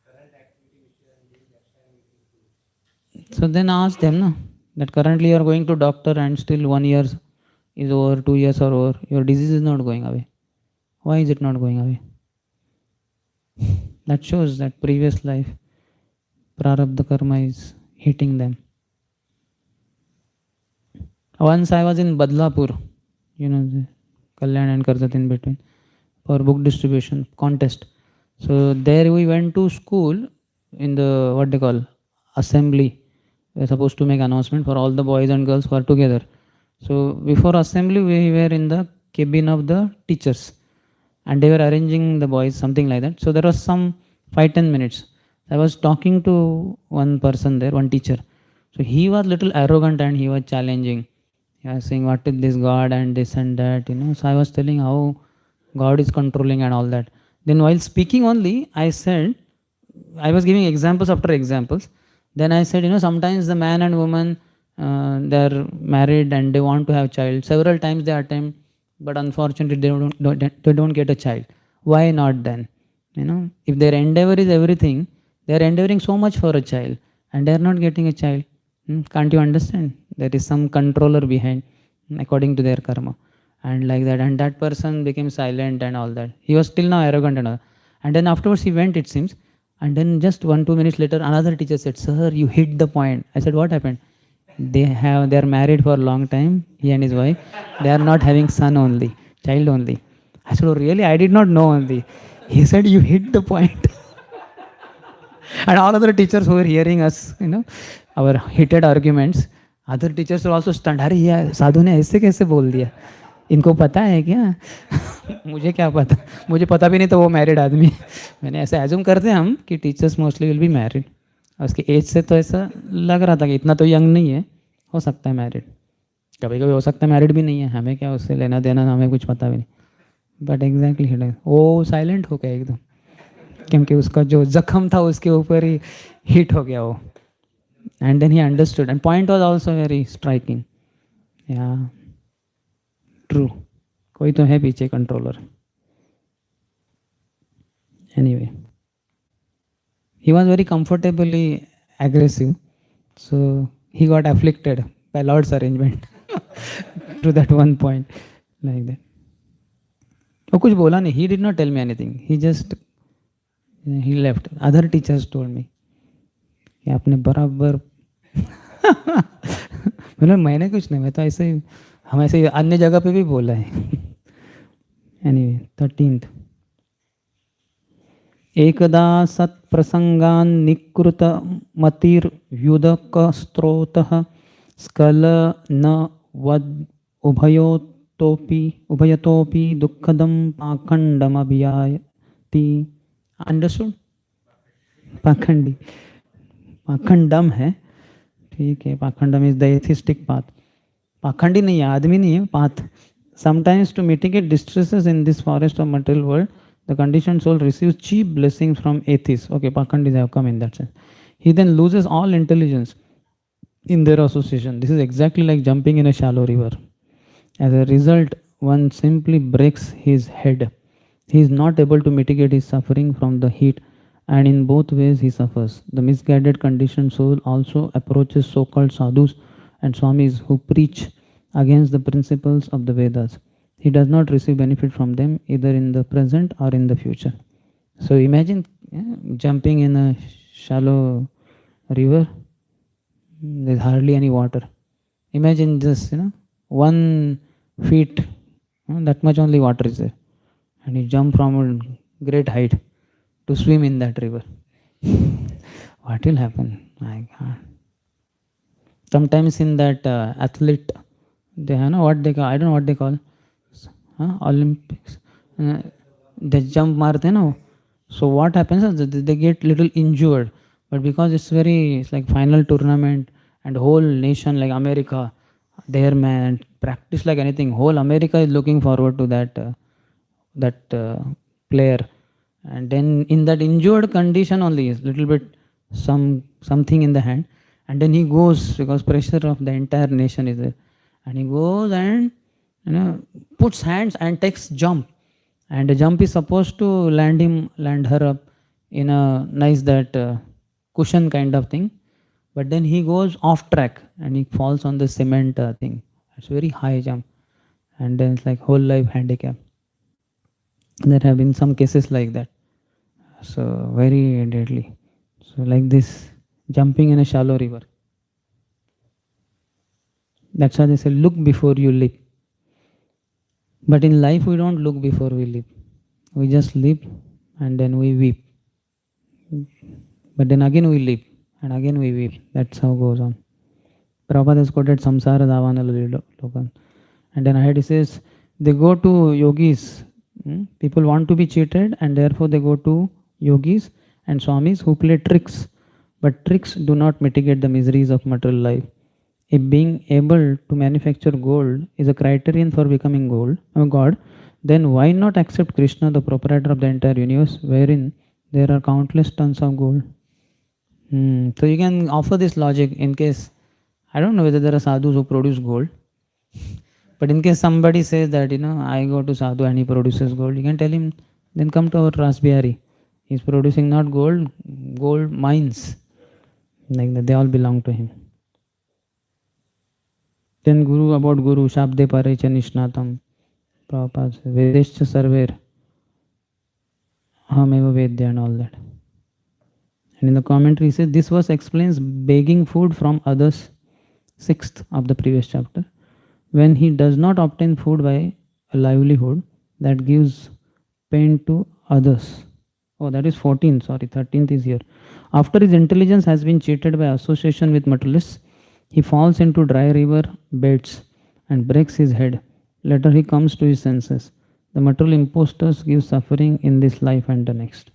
current activity which you are doing, that's why I'm making food. So then ask them, no, that currently you are going to doctor and still 1 year is over, 2 years are over, your disease is not going away. Why is it not going away? That shows that previous life, prarabdha karma is hitting them. Once I was in Badlapur, you know, the Kalyan and Karzat in between, for book distribution contest. So there we went to school in the, what they call, assembly. We were supposed to make announcement for all the boys and girls who are together. So before assembly, we were in the cabin of the teachers. And they were arranging the boys, something like that. So there was some 5-10 minutes. I was talking to one person there, one teacher. So he was little arrogant and he was challenging. He was saying, what is this God and this and that, you know. So I was telling how God is controlling and all that. Then while speaking only, I said, I was giving examples after examples. Then I said, you know, sometimes the man and woman, they are married and they want to have child. Several times they attempt, but unfortunately they don't get a child. Why not then? You know, if their endeavor is everything, they are endeavoring so much for a child and they are not getting a child. Can't you understand? There is some controller behind, according to their karma. And like that. And that person became silent and all that. He was still now arrogant and all. And then afterwards he went, it seems. And then just 1-2 minutes later, another teacher said, sir, you hit the point. I said, what happened? They are married for a long time, he and his wife. They are not having son only, child only. I said, oh really? I did not know only. He said, you hit the point. And all other teachers who were hearing us, you know, our heated arguments, other teachers were also stunned. अरे यार साधु ने ऐसे कैसे बोल दिया? इनको पता है क्या? मुझे क्या पता? मुझे पता भी नहीं तो वो मैरिड आदमी. मैंने ऐसे एज्यूम करते हैं हम कि teachers mostly will be married. उसके एज से तो ऐसा लग रहा था कि इतना तो यंग नहीं है, हो सकता है मैरिड. कभी कभी हो सकता है मैरिड भी नहीं है, हमें क्या उससे लेना देना, हमें कुछ पता भी नहीं. बट एग्जैक्टली वो साइलेंट हो गया एकदम, क्योंकि उसका जो जख्म था उसके ऊपर ही हिट हो गया वो. And then he understood and point was also very striking. Yeah true, कोई तो है पीछे controller. Anyway, he was very comfortably aggressive, so he got afflicted by Lord's arrangement to that one point, like that. वो कुछ बोला नहीं, he did not tell me anything, he left. Other teachers told me कि आपने बराबर मतलब मैंने कुछ नहीं, मैं तो ऐसे ही, हम ऐसे अन्य जगह पे भी बोला है. Anyway, 13th. एकदा सत्प्रसंगान् निकृत मतिर्युदक स्त्रोतः स्खल न वद उभयतोपि दुःखदं पाखंडमभियाति. अंडरस्टूड? पाखंडी, पाखंडम है, ठीक है. पाखंडम इज द एथिस्टिक पाथ. पाखंडी नहीं है, आदमी नहीं है, path. Sometimes to mitigate distresses in this forest of material world, The conditioned soul receives cheap blessings from atheists. Okay, Pakandis have come in that sense. He then loses all intelligence in their association. This is exactly like jumping in a shallow river. As a result, one simply breaks his head. He is not able to mitigate his suffering from the heat, and in both ways he suffers. The misguided conditioned soul also approaches so called sadhus and swamis who preach against the principles of the Vedas. He does not receive benefit from them either in the present or in the future. So imagine jumping in a shallow river, there's hardly any water. Imagine this, 1 feet, that much only water is there. And you jump from a great height to swim in that river. What will happen? My God. Sometimes in that athlete, they know what they call, I don't know what they call, Olympics. They jump marte, no? So what happens is that they get little injured, but because it's like final tournament and whole nation like America, there man practice like anything. Whole America is looking forward to that player, and then in that injured condition only is little bit something in the hand, and then he goes because pressure of the entire nation is there, and he goes and puts hands and takes jump. And the jump is supposed to land her up in a nice cushion kind of thing. But then he goes off track and he falls on the cement thing. It's very high jump. And then it's like whole life handicap. There have been some cases like that. So very deadly. So like this, jumping in a shallow river. That's why they say, look before you leap. But in life, we don't look before we leap. We just leap and then we weep. But then again we leap and again we weep. That's how it goes on. Prabhupada has quoted Samsara Davanala Lokan. And then ahead he says, they go to yogis. People want to be cheated and therefore they go to yogis and swamis who play tricks. But tricks do not mitigate the miseries of material life. If being able to manufacture gold is a criterion for becoming God, then why not accept Krishna, the proprietor of the entire universe, wherein there are countless tons of gold? So you can offer this logic in case, I don't know whether there are sadhus who produce gold, but in case somebody says that, I go to sadhu and he produces gold, you can tell him, then come to our Rasbihari. He's producing not gold mines. Like that, they all belong to him. Then about Guru, Shabde Parecha Nishnatam, Prabhupada says, Vedescha Sarver, Hameva Vedya and all that. And in the commentary he says, this verse explains begging food from others, 6th of the previous chapter. When he does not obtain food by a livelihood, that gives pain to others. Oh, that is 14, 13th is here. After his intelligence has been cheated by association with materialists, he falls into dry river beds and breaks his head. Later he comes to his senses. The material impostors give suffering in this life and the next.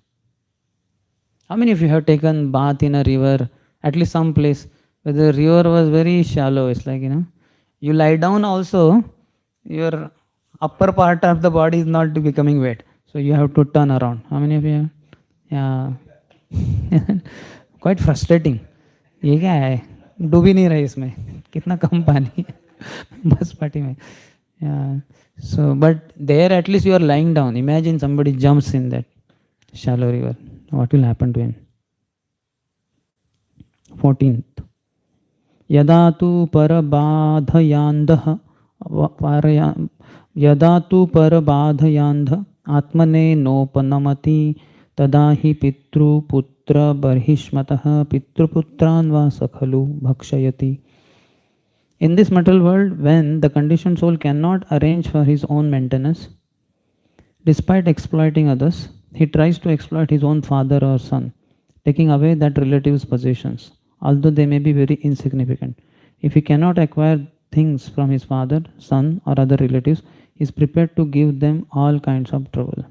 How many of you have taken bath in a river, at least some place where the river was very shallow? It's like, you lie down also, your upper part of the body is not becoming wet. So you have to turn around. How many of you have? Yeah. Quite frustrating. ये क्या है? डूब ही नहीं रही इसमें, कितना कम पानी है बस पार्टी में. Yeah. So, but there at least you are lying down. Imagine somebody jumps in that shallow river. What will happen to him? 14th. Yada tu parabadhayandha yada tu parabadhayandha atmane nopanamati tadahi pitru putra barhishmatah pitruputran vasakhalu bhakshayati. In this material world, when the conditioned soul cannot arrange for his own maintenance, despite exploiting others, he tries to exploit his own father or son, taking away that relative's possessions, although they may be very insignificant. If he cannot acquire things from his father, son, or other relatives, he is prepared to give them all kinds of trouble.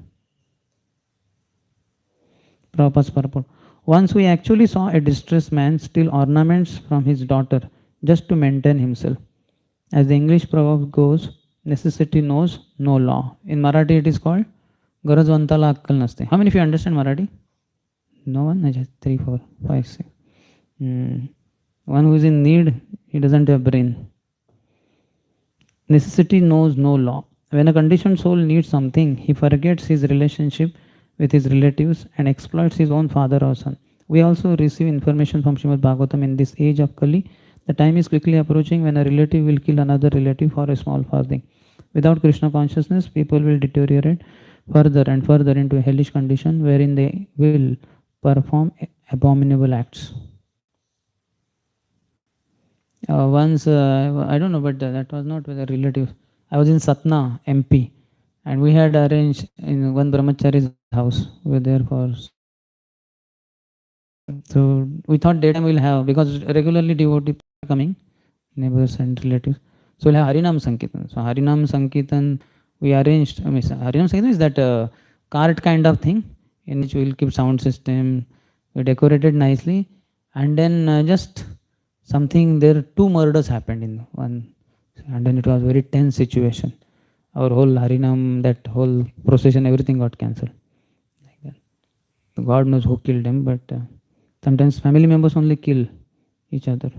Prabhupada's purport. Once we actually saw a distressed man steal ornaments from his daughter just to maintain himself. As the English proverb goes, necessity knows no law. In Marathi it is called गरजवंताला अक्कल नसते. How many of you understand Marathi? No one? 3, 4, 5, 6. One who is in need, he doesn't have brain. Necessity knows no law. When a conditioned soul needs something, he forgets his relationship with his relatives and exploits his own father or son. We also receive information from Srimad Bhagavatam in this age of Kali. The time is quickly approaching when a relative will kill another relative for a small farthing. Without Krishna consciousness, people will deteriorate further and further into a hellish condition wherein they will perform abominable acts. Once, I don't know, but that was not with a relative. I was in Satna, MP, and we had arranged in one brahmachari's house. We were there for. So we thought daytime we'll have, because regularly devotees are coming, neighbors and relatives. So we'll have Harinam Sankirtan. So Harinam Sankirtan, we arranged. Harinam Sankirtan is that cart kind of thing in which we'll keep sound system. We decorated nicely, and then just something there. 2 murders happened in one, and then it was very tense situation. Our whole Harinam, that whole procession, everything got cancelled. Like that. God knows who killed them, but sometimes family members only kill each other.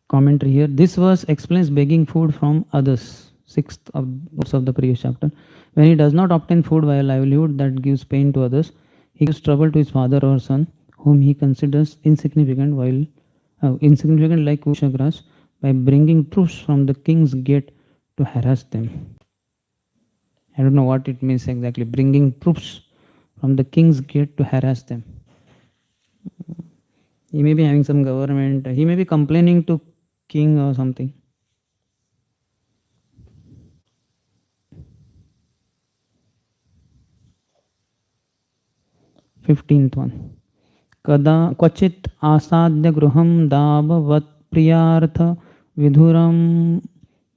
Commentary here. This verse explains begging food from others. 6th verse of the previous chapter. When he does not obtain food via livelihood that gives pain to others, he gives trouble to his father or son, whom he considers insignificant, insignificant like Kushagras, by bringing troops from the king's gate to harass them. I don't know what it means exactly. Bringing troops from the king's gate to harass them. He may be having some government. He may be complaining to king or something. 15th one. Kada क्वचित आसाद्य गृहं दाभवत् प्रियार्थ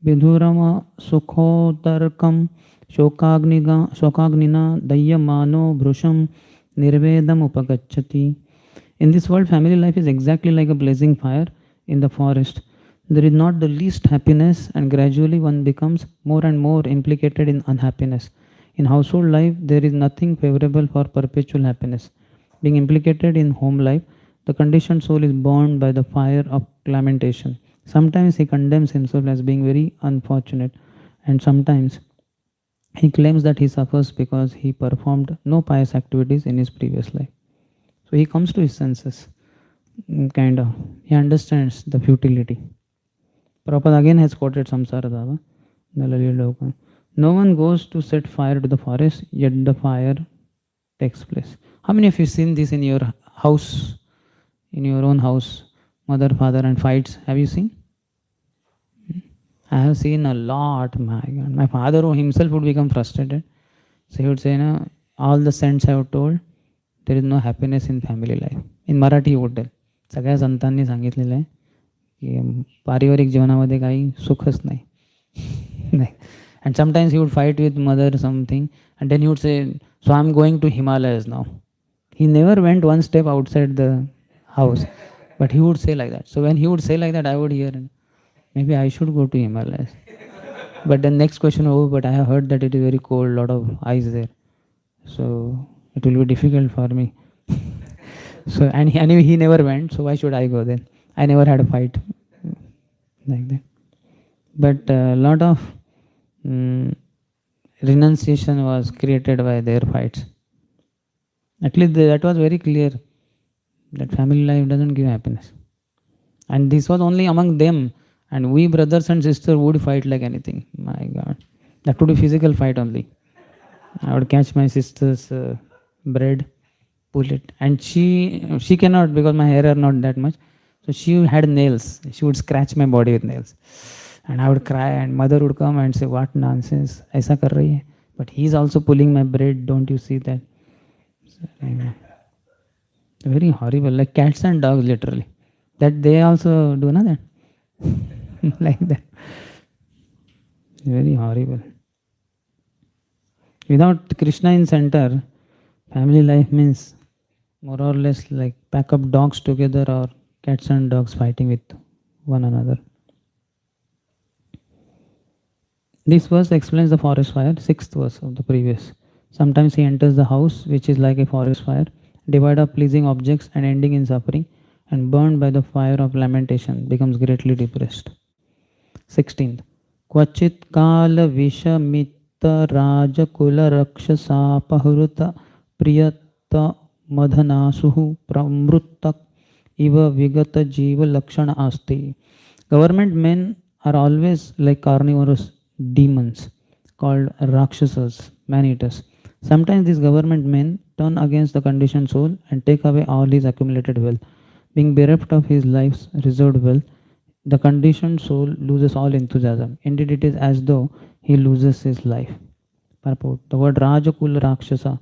विधुरम सुखोतर्कं शोकाग्निना दह्यमानो भृशं निर्वेदम उपगच्छति. In this world, family life is exactly like a blazing fire in the forest. There is not the least happiness, and gradually one becomes more and more implicated in unhappiness. In household life, there is nothing favorable for perpetual happiness. Being implicated in home life, the conditioned soul is burned by the fire of lamentation. Sometimes he condemns himself as being very unfortunate, and sometimes he claims that he suffers because he performed no pious activities in his previous life. So he comes to his senses, kind of. He understands the futility. Prabhupada again has quoted Samsara Dava, the Lalila Loka. No one goes to set fire to the forest, yet the fire takes place. How many of you seen this in your house, in your own house, mother, father, and fights? Have you seen? I have seen a lot. My God, my father himself would become frustrated. So he would say, "No, all the saints have told there is no happiness in family life." In Marathi he would tell. सगळ्या संतांनी सांगितलेलं आहे की पारिवारिक जीवनामध्ये काही सुखच नाही. And sometimes he would fight with mother something, and then he would say, "So I'm going to Himalayas now." He never went one step outside the house, but he would say like that. So when he would say like that, I would hear, maybe I should go to Himalayas. But the next question, oh, but I have heard that it is very cold, lot of ice there, so it will be difficult for me. So and anyway, he never went, so why should I go then? I never had a fight like that. But a lot of renunciation was created by their fights. At least that was very clear, that family life doesn't give happiness. And this was only among them, and we brothers and sisters would fight like anything. My God, that would be physical fight only. I would catch my sister's bread, pull it, and she cannot, because my hair are not that much. So she had nails. She would scratch my body with nails, and I would cry. And mother would come and say, "What nonsense! ऐसा कर रही है?" But he is also pulling my bread. Don't you see that? Very horrible, like cats and dogs, literally. That they also do, na that. Like that. Very horrible. Without Krishna in center, family life means more or less like pack up dogs together, or cats and dogs fighting with one another. This verse explains the forest fire, sixth verse of the previous. Sometimes he enters the house, which is like a forest fire, devoid of pleasing objects and ending in suffering, and burned by the fire of lamentation, becomes greatly depressed. 16th. Kvachit kala vishamitta raja kula rakshasapahruta priyata madhanasuhu pramrutak iva vigata jiva lakshana asti. Government men are always like carnivorous demons called rakshasas, man-eaters. Sometimes these government men turn against the conditioned soul and take away all his accumulated wealth. Being bereft of his life's reserved wealth, the conditioned soul loses all enthusiasm. Indeed, it is as though he loses his life. Purport. The word Rajakul Rakshasa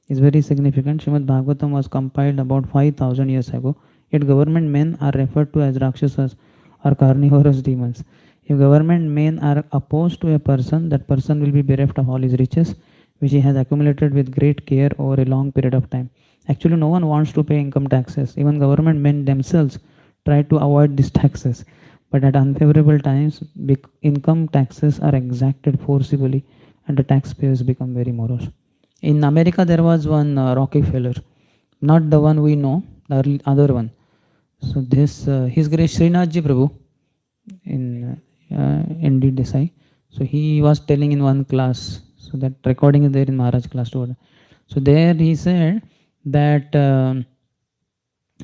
is very significant. Srimad Bhagavatam was compiled about 5000 years ago, yet government men are referred to as Rakshasas or carnivorous demons. If government men are opposed to a person, that person will be bereft of all his riches, which he has accumulated with great care over a long period of time. Actually, no one wants to pay income taxes. Even government men themselves try to avoid these taxes. But at unfavorable times, income taxes are exacted forcibly and the taxpayers become very morose. In America, there was one Rockefeller, not the one we know, the other one. So this, His Grace Srinathji Prabhu in ND Desai. So he was telling in one class, so that recording is there in Maharaj class too. So there he said that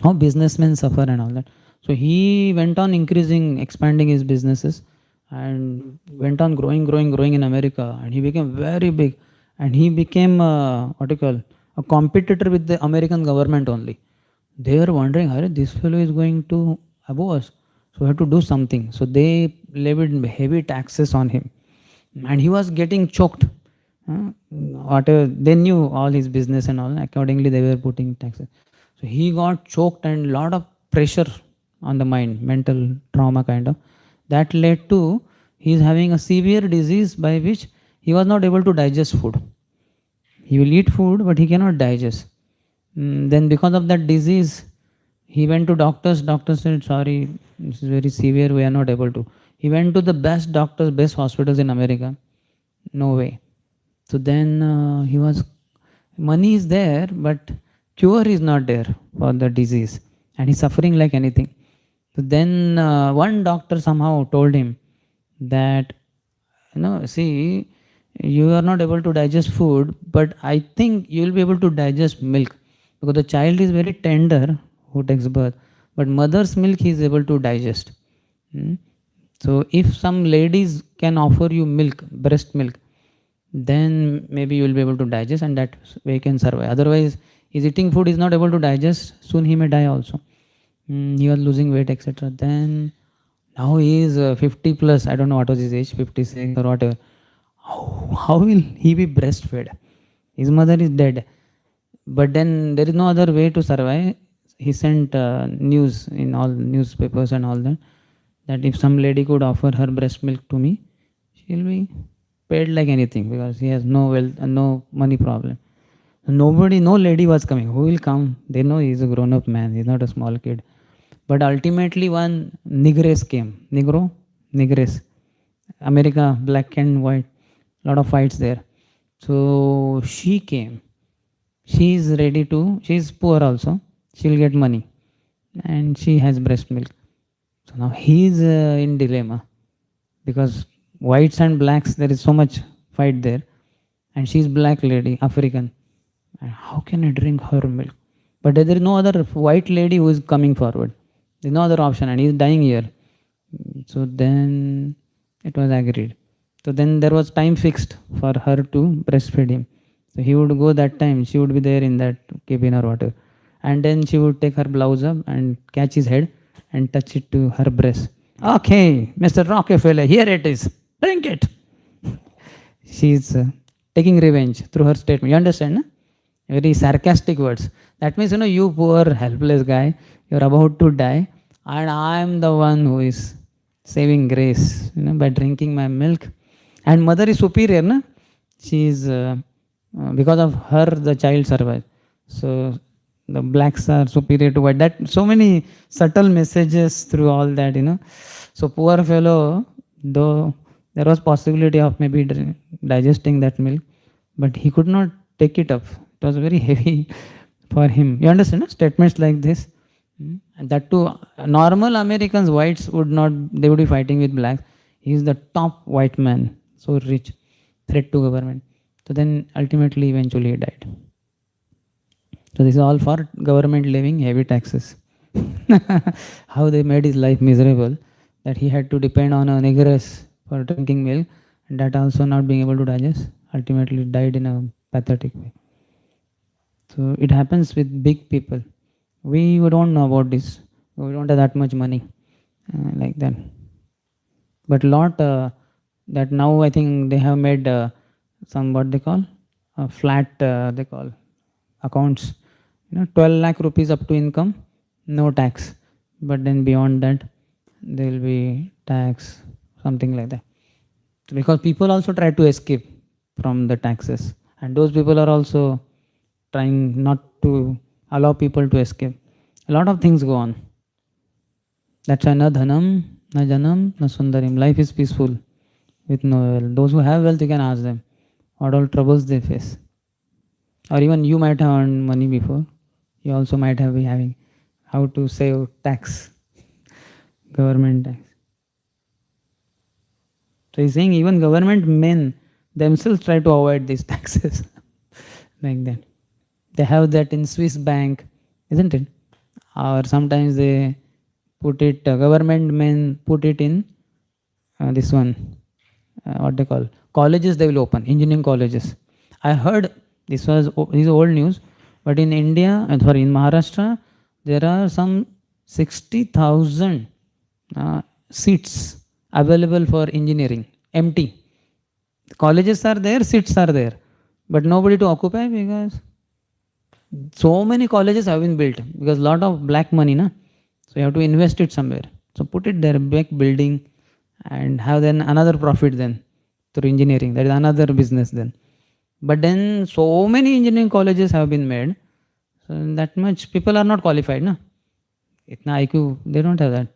how businessmen suffer and all that. So he went on increasing, expanding his businesses and went on growing in America, and he became very big, and he became what you call a competitor with the American government only. They were wondering, "Hey, this fellow is going to above us, so we have to do something." So they levied heavy taxes on him, and he was getting choked. Whatever they knew all his business and all, accordingly they were putting taxes. So he got choked and lot of pressure on the mind, mental trauma kind of. That led to he is having a severe disease by which he was not able to digest food. He will eat food, but he cannot digest. Then because of that disease, he went to doctors. Doctors said, "Sorry, this is very severe. We are not able to." He went to the best doctors, best hospitals in America. No way. So then he was, money is there, but cure is not there for the disease, and he's suffering like anything. So then one doctor somehow told him that, see, you are not able to digest food, but I think you will be able to digest milk, because the child is very tender who takes birth, but mother's milk he is able to digest. So if some ladies can offer you milk, breast milk, then maybe you will be able to digest, and that way you can survive. Otherwise, his eating food is not able to digest, soon he may die also. He was losing weight, etc. Then now he is 50 plus, I don't know what was his age, 56 or whatever. How will he be breastfed? His mother is dead. But then there is no other way to survive. He sent news in all newspapers and all that, that if some lady could offer her breast milk to me, she will be paid like anything, because he has no wealth and no money problem. Nobody, no lady was coming. Who will come? They know he is a grown-up man. He is not a small kid. But ultimately one negress came. Negress. America, black and white. Lot of fights there. So she came. She is ready to, she is poor also. She will get money. And she has breast milk. So now he is in dilemma. Because whites and blacks, there is so much fight there. And she is black lady, African. And how can I drink her milk? But there is no other white lady who is coming forward. There is no other option, and he is dying here. So then it was agreed. So then there was time fixed for her to breastfeed him. So he would go that time, she would be there in that cabin or whatever. And then she would take her blouse up and catch his head and touch it to her breast. "Okay, Mr. Rockefeller, here it is. Drink it." She is taking revenge through her statement. You understand? No? Very sarcastic words. That means, you poor helpless guy, you're about to die, and I'm the one who is saving grace, by drinking my milk. And mother is superior, no? She is, because of her, the child survived. So the blacks are superior to white. That so many subtle messages through all that, So poor fellow, though There was possibility of maybe digesting that milk, but he could not take it up. It was very heavy for him. You understand, no? Statements like this. And that too, normal Americans, whites would not, they would be fighting with blacks. He is the top white man, so rich, threat to government. So then ultimately, eventually he died. So this is all for government levying heavy taxes. How they made his life miserable, that he had to depend on a negress for drinking milk, and that also not being able to digest, ultimately died in a pathetic way. So it happens with big people. We don't know about this. We don't have that much money like that. But lot that now I think they have made some what they call flat they call accounts. 12 lakh rupees up to income, no tax. But then beyond that, there will be tax, something like that. So because people also try to escape from the taxes, and those people are also trying not to allow people to escape. A lot of things go on. That's why na dhanam, na janam, na sundarim. Life is peaceful with no wealth. Those who have wealth, you can ask them what all troubles they face. Or even you might have earned money before. You also might have been having how to save tax, government tax. So he's saying even government men themselves try to avoid these taxes like that. They have that in Swiss bank, isn't it? Or sometimes they put it, government men put it in this one, what they call, colleges they will open, engineering colleges. I heard, this is old news, but in India, sorry, in Maharashtra, there are some 60,000 seats available for engineering, empty. Colleges are there, seats are there, but nobody to occupy because so many colleges have been built because lot of black money, na? So you have to invest it somewhere. So put it there, big building, and have then another profit then through engineering. That is another business then. But then so many engineering colleges have been made. So that much people are not qualified, na? Itna IQ, they don't have that.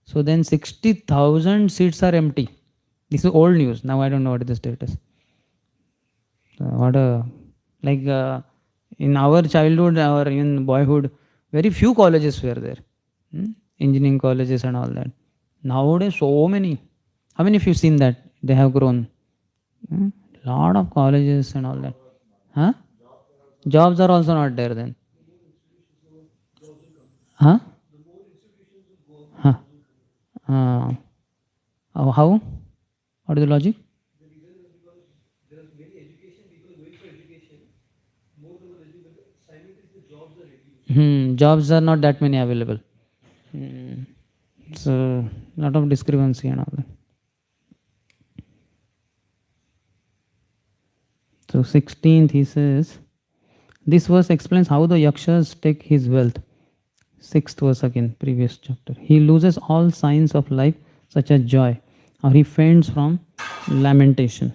So then 60,000 seats are empty. This is old news. Now I don't know what is the status. So what a, like in our childhood or in boyhood, very few colleges were there. Engineering colleges and all that. Nowadays, so many. How many of you seen that? They have grown. Lot of colleges and all that. Huh? Jobs are also not there then. Huh? Huh? How? What is the logic? Jobs are not that many available. So, lot of discrepancy and all that. So 16th he says, this verse explains how the yakshas take his wealth. 6th verse again, previous chapter. He loses all signs of life such as joy, or he faints from lamentation.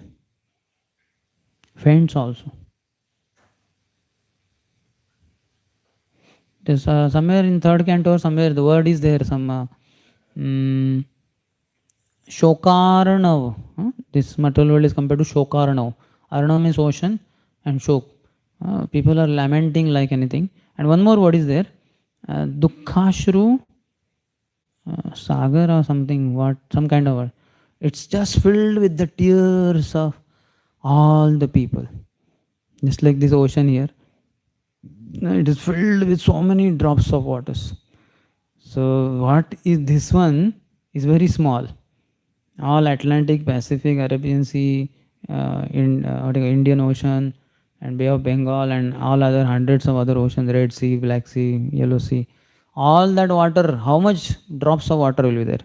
Faints also. There's somewhere in 3rd canto or somewhere the word is there, some Shokarnav. This material world is compared to Shokarnav. Arnav means ocean and Shok. People are lamenting like anything. And one more word is there, Dukkhashru Sagar or something, what, some kind of word. It's just filled with the tears of all the people. Just like this ocean here. It is filled with so many drops of waters. So what is this one is very small. All Atlantic, Pacific, Arabian Sea, Indian Ocean and Bay of Bengal and all other hundreds of other oceans, Red Sea, Black Sea, Yellow Sea. All that water, how much drops of water will be there?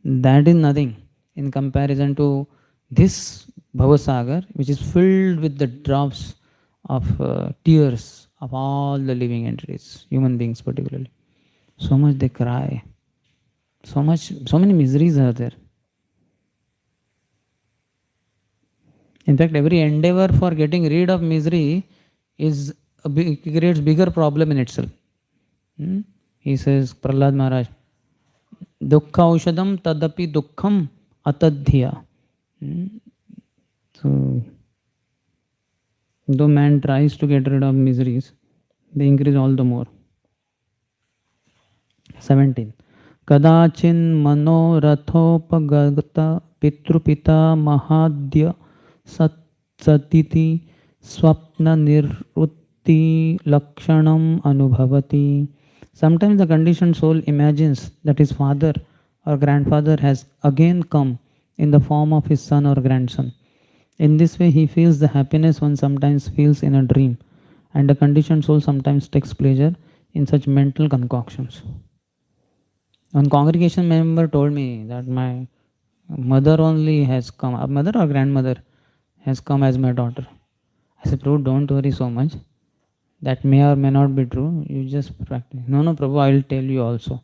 That is nothing in comparison to this Bhavasagar, which is filled with the drops of tears of all the living entities, human beings particularly. So much they cry. So many miseries are there. In fact, every endeavor for getting rid of misery creates bigger problem in itself. He says, Prahlad Maharaj, Dukkha Aushadam Tadapi Dukkham Atadhya. So, though man tries to get rid of miseries, they increase all the more. 17. Kadachin manorathopagata pitrupita mahadya satiti swapna nirutti lakshanam anubhavati. Sometimes the conditioned soul imagines that his father or grandfather has again come in the form of his son or grandson. In this way, he feels the happiness one sometimes feels in a dream, and the conditioned soul sometimes takes pleasure in such mental concoctions. One congregation member told me that my mother only has come, a mother or grandmother has come as my daughter. I said, Prabhu, don't worry so much. That may or may not be true. You just practice. No, no, Prabhu, I will tell you also.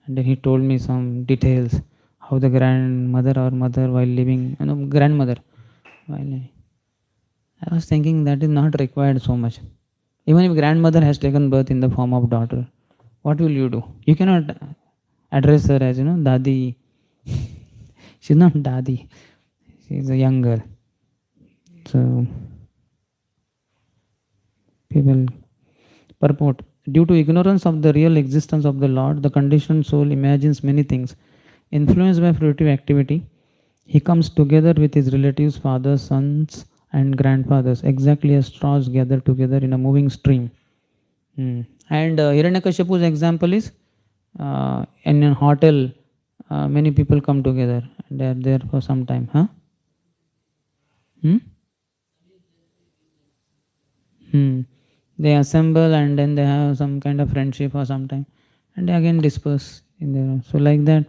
And then he told me some details how the grandmother or mother while living, grandmother while living. I was thinking that is not required so much. Even if grandmother has taken birth in the form of daughter, what will you do? You cannot address her as, Dadi. She's not Dadi. She's a young girl. So, people purport. Due to ignorance of the real existence of the Lord, the conditioned soul imagines many things. Influenced by fruitive activity, he comes together with his relatives, fathers, sons, and grandfathers, exactly as straws gather together in a moving stream. And Hiranyakashipu's example is in a hotel, many people come together and they are there for some time. Huh? Hmm? They assemble and then they have some kind of friendship for some time and they again disperse in their. So, like that,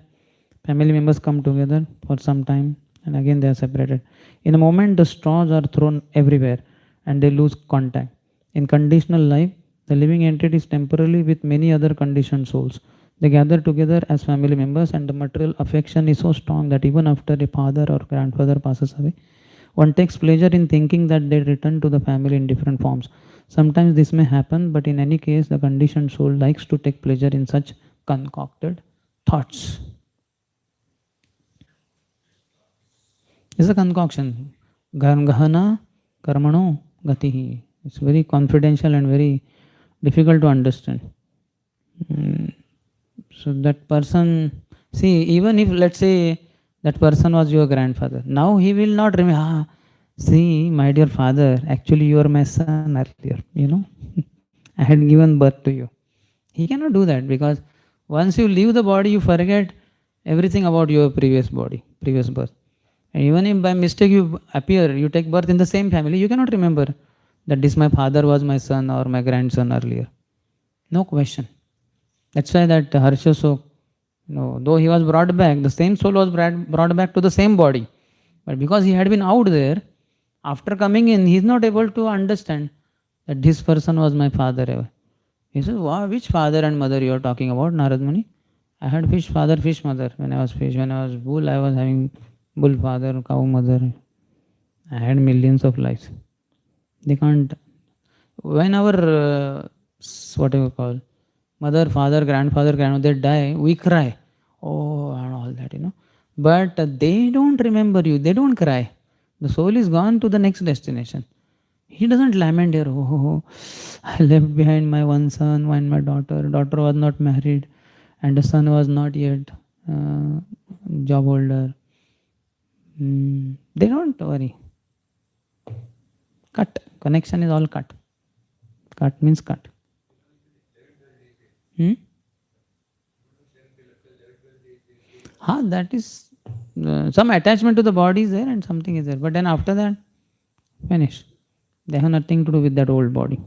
family members come together for some time and again they are separated. In a moment, the straws are thrown everywhere and they lose contact. In conditional life, the living entity is temporarily with many other conditioned souls. They gather together as family members, and the material affection is so strong that even after a father or grandfather passes away, one takes pleasure in thinking that they return to the family in different forms. Sometimes this may happen, but in any case, the conditioned soul likes to take pleasure in such concocted thoughts. It's a concoction. Gahana karmano gatihi. It's very confidential and very difficult to understand. So that person, see, even if let's say that person was your grandfather, now he will not remember, see, my dear father, actually you are my son earlier. I had given birth to you. He cannot do that because once you leave the body, you forget everything about your previous body, previous birth. And even if by mistake you appear, you take birth in the same family, you cannot remember that this my father was my son or my grandson earlier. No question. That's why that Harsha so, though he was brought back, the same soul was brought back to the same body. But because he had been out there, after coming in, he is not able to understand that this person was my father ever. He says, wow, which father and mother you are talking about, Narad Muni? I had fish father, fish mother. When I was fish, when I was bull, I was having bull father, cow mother. I had millions of lives. They can't. When our, what do you call, mother, father, grandfather, grandmother, they die, we cry. Oh, and all that. But they don't remember you. They don't cry. The soul is gone to the next destination. He doesn't lament here, oh, I left behind my one son and my daughter. Daughter was not married and the son was not yet job holder. They don't worry. Cut. Connection is all cut. Cut means cut. That is some attachment to the body is there and something is there. But then after that, finish. They have nothing to do with that old body.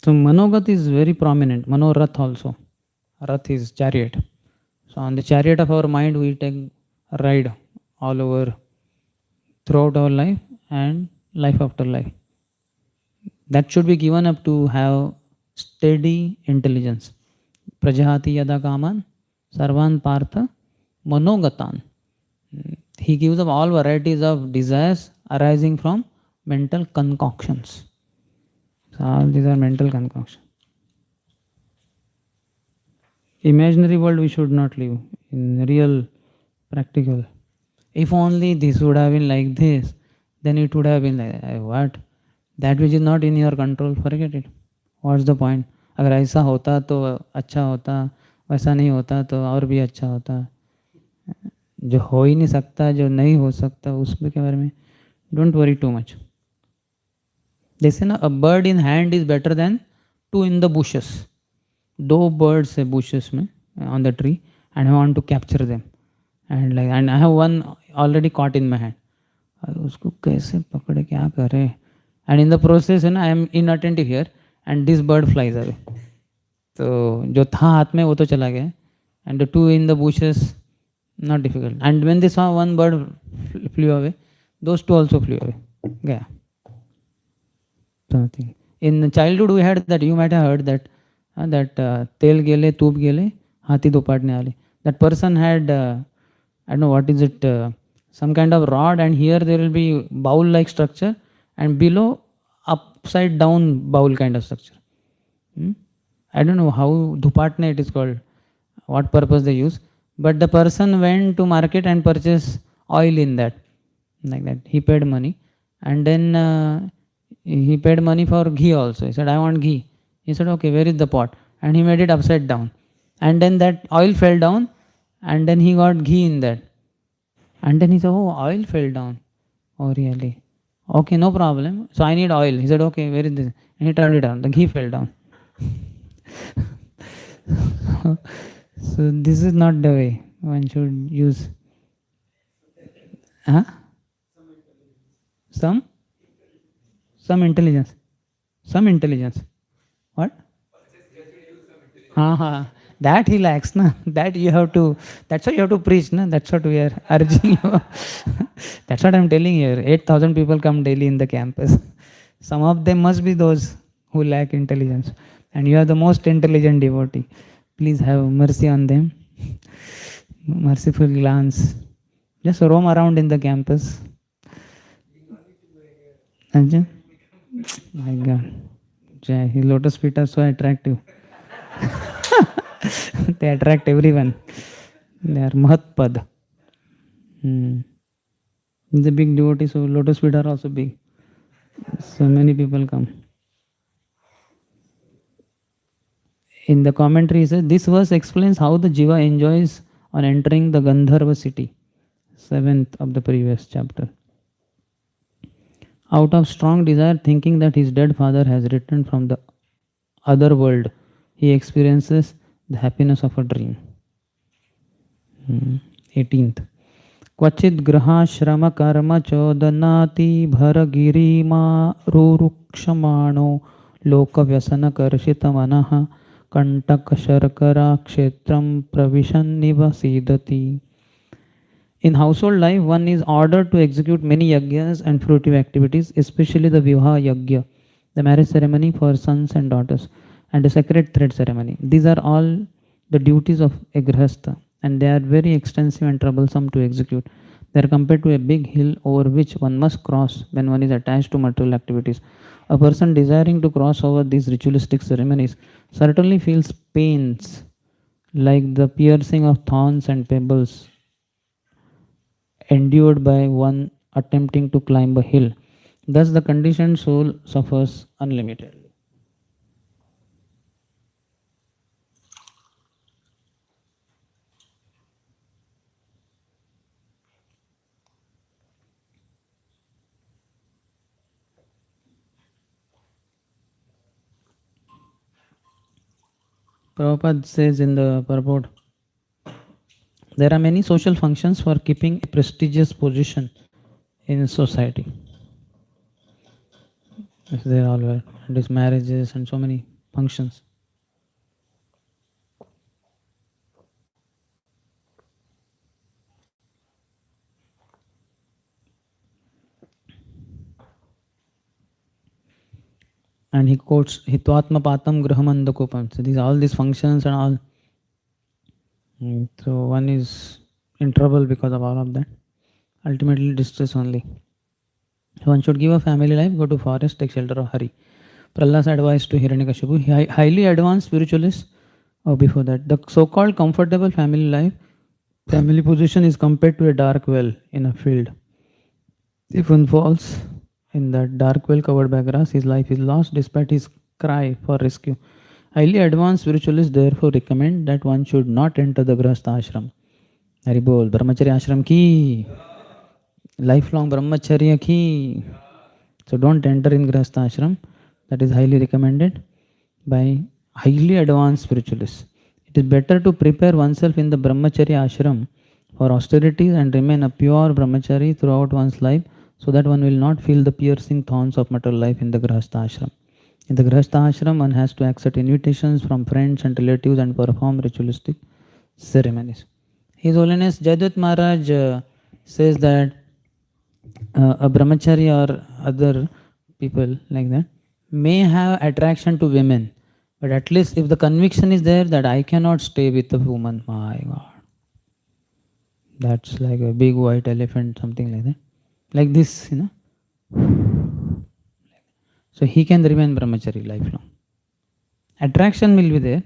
So Manogat is very prominent. Manorath also. Rath is chariot. So on the chariot of our mind, we take a ride all over throughout our life and life after life. That should be given up to have steady intelligence. Prajahati yada kaman sarvan partha manogatan. He gives up all varieties of desires arising from mental concoctions. So all these are mental concoctions. Imaginary world we should not live. In real, practical. If only this would have been like this, then it would have been like what? That which is not in your control, forget it. What's the point? अगर ऐसा होता तो अच्छा होता, वैसा नहीं होता तो और भी अच्छा होता. जो हो ही नहीं सकता, जो नहीं हो सकता, उसके बारे में डोंट वरी टू मच. जैसे ना, a bird in hand is better than two in the bushes. दो बर्ड्स है बुशेस में on the tree and I want to capture them and like and I have one already caught in my hand. उसको कैसे पकड़े, क्या करे, and in the process है ना, I am inattentive here and this bird flies away. तो जो था हाथ में वो तो चला गया and the two in the bushes not difficult. And when they saw one bird flew away, those two also flew away. Yeah. Something. In childhood we had that, you might have heard that tel gele tube gele hathi dopatne aale. That person had I don't know what is it, some kind of rod, and here there will be bowl like structure and below upside down bowl kind of structure. I don't know how dupatne it is called, what purpose they use. But the person went to market and purchased oil in that, like that. He paid money, and then he paid money for ghee also. He said, I want ghee. He said, okay, where is the pot? And he made it upside down. And then that oil fell down, and then he got ghee in that. And then he said, oh, oil fell down. Oh, really? Okay, no problem. So I need oil. He said, okay, where is this? And he turned it on. The ghee fell down. So this is not the way one should use. Huh? Some intelligence. Some intelligence. What? That he lacks, na. That you have to. That's why you have to preach, na. That's what we are urging you. That's what I'm telling you. 8,000 people come daily in the campus. Some of them must be those who lack intelligence, and you are the most intelligent devotee. Please have mercy on them. Merciful glance. Just roam around in the campus. My God. Jai, his lotus feet are so attractive. They attract everyone. They are Mahatpad. He's a big devotee, so lotus feet are also big. So many people come. In the commentary, he says, this verse explains how the jiva enjoys on entering the Gandharva city, 7th of the previous chapter. Out of strong desire, thinking that his dead father has returned from the other world, he experiences the happiness of a dream. 18th. Kvachit graha shrama karma chodanati bharagiri ma rurukshamano loka vyasana karshita manaha Kantaka Sharkara Kshetram Pravishan Nivasidati. In household life, one is ordered to execute many yagyas and fruitive activities, especially the Vivaha Yagya, the marriage ceremony for sons and daughters, and the sacred thread ceremony. These are all the duties of a grihastha, and they are very extensive and troublesome to execute. They are compared to a big hill over which one must cross when one is attached to material activities. A person desiring to cross over these ritualistic ceremonies certainly feels pains like the piercing of thorns and pebbles endured by one attempting to climb a hill. Thus, the conditioned soul suffers unlimitedly. Prabhupada says in the purport, there are many social functions for keeping a prestigious position in society. There all were these marriages and so many functions. And he quotes Hitvatma Patam Grahamandakopam. So these all these functions and all. So one is in trouble because of all of that. Ultimately distress only. So one should give a family life, go to forest, take shelter of Hari. Prahlad's advice to Hiranyakashipu. Highly advanced spiritualists or before that, the so-called comfortable family life, family position is compared to a dark well in a field. If one falls in that dark well covered by grass, his life is lost despite his cry for rescue. Highly advanced spiritualists therefore recommend that one should not enter the Grahastha ashram. Hari bol, Brahmacharya ashram ki, lifelong Brahmacharya ki. So don't enter in Grahastha ashram. That is highly recommended by highly advanced spiritualists. It is better to prepare oneself in the Brahmacharya ashram for austerities and remain a pure Brahmachari throughout one's life, so that one will not feel the piercing thorns of material life in the Grahastha ashram. In the Grahastha ashram, one has to accept invitations from friends and relatives and perform ritualistic ceremonies. His Holiness Jayadut Maharaj says that a brahmachari or other people like that may have attraction to women, but at least if the conviction is there that I cannot stay with a woman, my God, that's like a big white elephant, something like that. Like this, So he can remain brahmachari lifelong. Attraction will be there.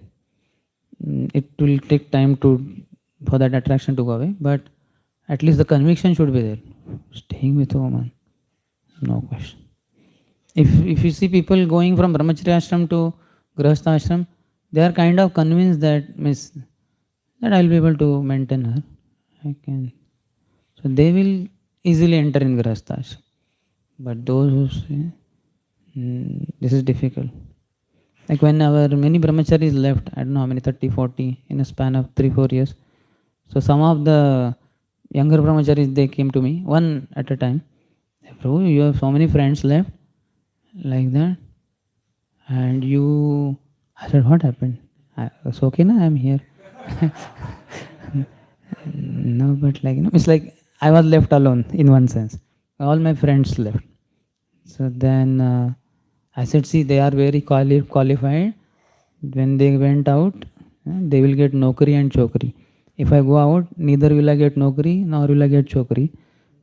It will take time for that attraction to go away, but at least the conviction should be there. Staying with a woman, no question. If you see people going from brahmacharya ashram to grahastha ashram, they are kind of convinced that I'll be able to maintain her. I can. So they will easily enter in grahastha ashram. But those who say, this is difficult. Like when our many brahmacharis left, I don't know how many, 30, 40 in a span of 3-4 years. So some of the younger brahmacharis, they came to me, one at a time. Prabhu, you have so many friends left, like that. And you, I said, what happened? It's okay, na, I'm here. No, but it's like I was left alone in one sense. All my friends left. So then I said, see, they are very qualified. When they went out, they will get nokri and chokri. If I go out, neither will I get nokri nor will I get chokri.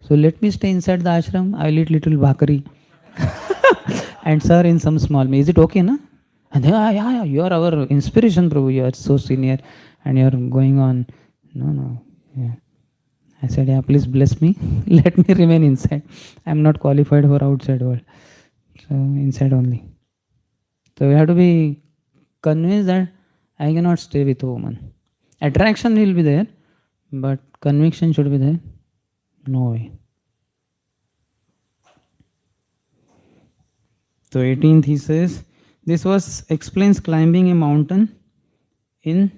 So let me stay inside the ashram. I will eat little bhakri and sir in some small meal. Is it okay, na? And they, yeah, you are our inspiration, Prabhu. You are so senior and you are going on. No. Yeah. I said, yeah, please bless me. Let me remain inside. I am not qualified for outside world. So inside only. So we have to be convinced that I cannot stay with a woman. Attraction will be there, but conviction should be there. No way. So 18th he says, this was explains climbing a mountain in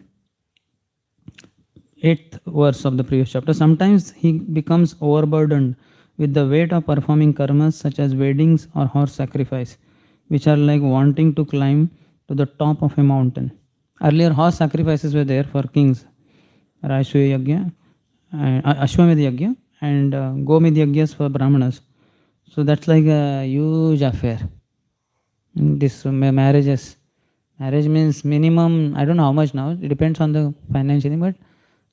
8th verse of the previous chapter. Sometimes he becomes overburdened with the weight of performing karmas such as weddings or horse sacrifice, which are like wanting to climb to the top of a mountain. Earlier horse sacrifices were there for kings, Ashwamedh Yagya and Gomedh Yagyas for brahmanas. So that's like a huge affair. This marriage means minimum, I don't know how much now, it depends on the financial, but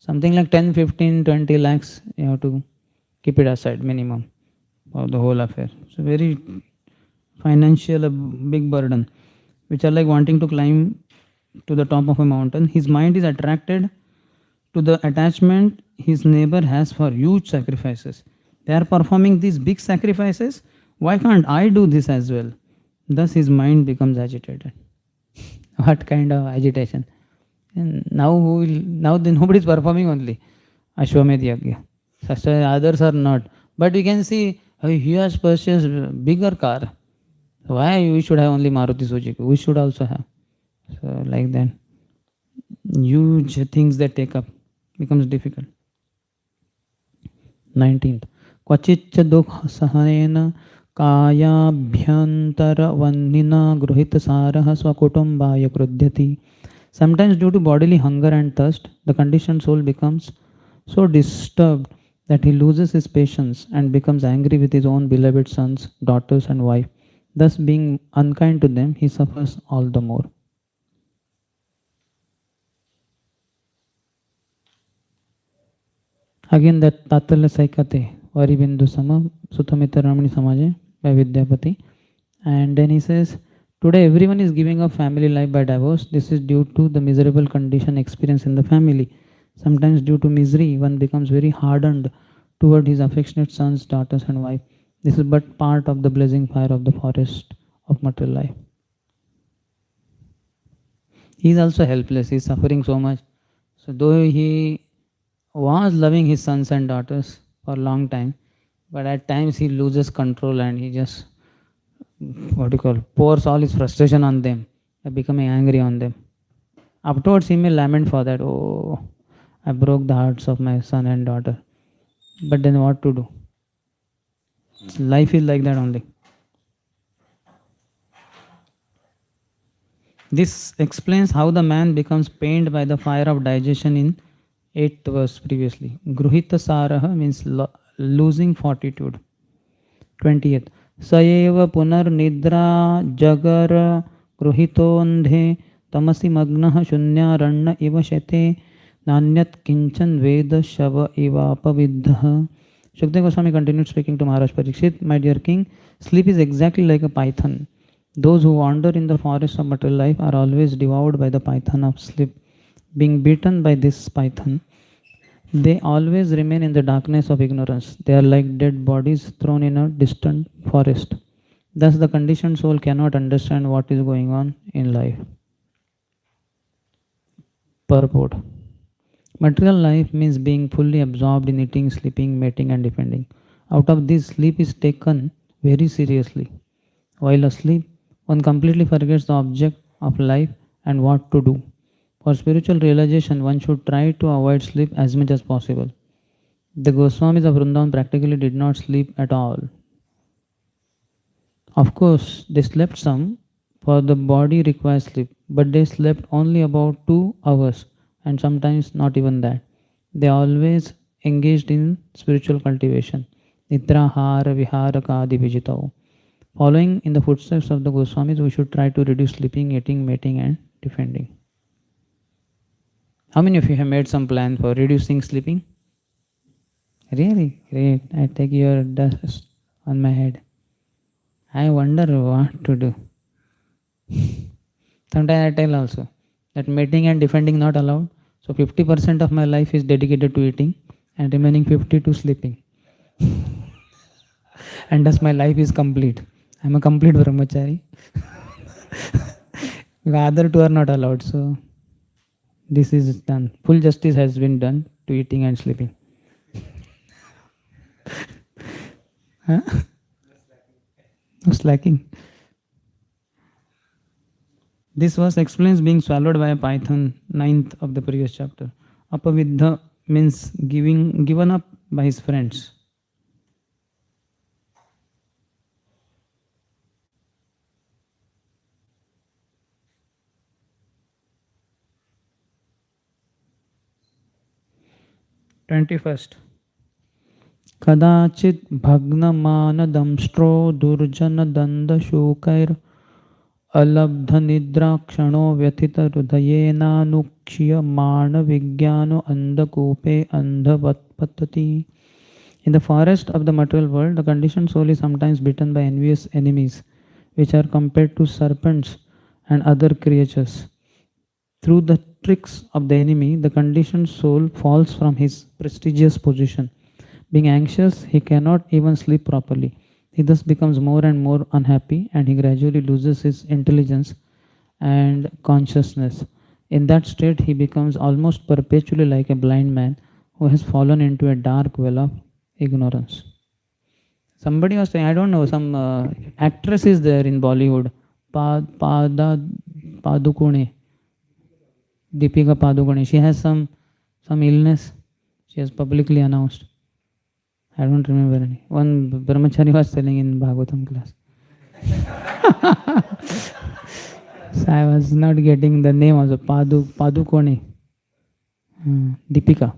something like 10, 15, 20 lakhs you have to keep it aside minimum for the whole affair. So very financial, a big burden, which are like wanting to climb to the top of a mountain. His mind is attracted to the attachment his neighbor has for huge sacrifices. They are performing these big sacrifices. Why can't I do this as well? Thus his mind becomes agitated. What kind of agitation? And now nobody is performing only Ashwamedh Yagya. Such others are not. But we can see he has purchased a bigger car. Why we should have only Maruti Suzuki? We should also have. So like that, huge things that take up becomes difficult. 19th. Kvachitcha dukha sahanena kayabhyantara vannina gruhita saraha swakutumbaya krudhyati. Sometimes due to bodily hunger and thirst, the conditioned soul becomes so disturbed that he loses his patience and becomes angry with his own beloved sons, daughters and wife. Thus being unkind to them, he suffers all the more. Again that Tattala Saikate, Varibindu Sama, Sutamita Ramani Samaje by Vidyapati. And then he says, Today, everyone is giving up family life by divorce. This is due to the miserable condition experienced in the family. Sometimes, due to misery, one becomes very hardened toward his affectionate sons, daughters, and wife. This is but part of the blazing fire of the forest of material life. He is also helpless. He is suffering so much. So, though he was loving his sons and daughters for a long time, but at times he loses control and he just, what do you call, pours all his frustration on them, becoming angry on them. Afterwards, he may lament for that. Oh, I broke the hearts of my son and daughter. But then what to do? Life is like that only. This explains how the man becomes pained by the fire of digestion in 8th verse previously. Gruhita saraha means losing fortitude. 20th. Saeva punar nidra jagar gruhitondhe tamasi magnah shunyaranya iva shete nanyat kinchan veda shava ivapaviddha. Shukdev Goswami continued speaking to Maharaj Parikshit, my dear king, sleep is exactly like a python. Those who wander in the forest of material life are always devoured by the python of sleep. Being beaten by this python, they always remain in the darkness of ignorance. They are like dead bodies thrown in a distant forest. Thus, the conditioned soul cannot understand what is going on in life. Purport. Material life means being fully absorbed in eating, sleeping, mating, and defending. Out of this, sleep is taken very seriously. While asleep, one completely forgets the object of life and what to do. For spiritual realization, one should try to avoid sleep as much as possible. The Goswamis of Vrindavan practically did not sleep at all. Of course, they slept some, for the body requires sleep, but they slept only about 2 hours and sometimes not even that. They always engaged in spiritual cultivation. Nidra hara vihara kadi vijitao. Following in the footsteps of the Goswamis, we should try to reduce sleeping, eating, mating, and defending. How many of you have made some plan for reducing sleeping? Really? Great. I take your dust on my head. I wonder what to do. Sometimes I tell also that mating and defending not allowed. So 50% of my life is dedicated to eating and remaining 50 to sleeping. And thus my life is complete. I am a complete brahmachari. The other two are not allowed. So this is done. Full justice has been done to eating and sleeping. Huh? No slacking. This verse explains being swallowed by a python, 9th of the previous chapter. Apaviddha means given up by his friends. Twenty-first. Kadachit bhagnamanadamstro durjanadandashukair alabdhanidrakshano vyatita hridayena vigyano andhakupe andhavatpatati. In the forest of the material world, the conditioned soul is sometimes bitten by envious enemies, which are compared to serpents and other creatures. Through the tricks of the enemy, the conditioned soul falls from his prestigious position. Being anxious, he cannot even sleep properly. He thus becomes more and more unhappy and he gradually loses his intelligence and consciousness. In that state, he becomes almost perpetually like a blind man who has fallen into a dark well of ignorance. Somebody was saying, I don't know, some actress is there in Bollywood, Padukone. Deepika Padukone, she has some illness. She has publicly announced. I don't remember any. One brahmachari was telling in Bhagavatam class. So I was not getting the name of the Padukone. Deepika.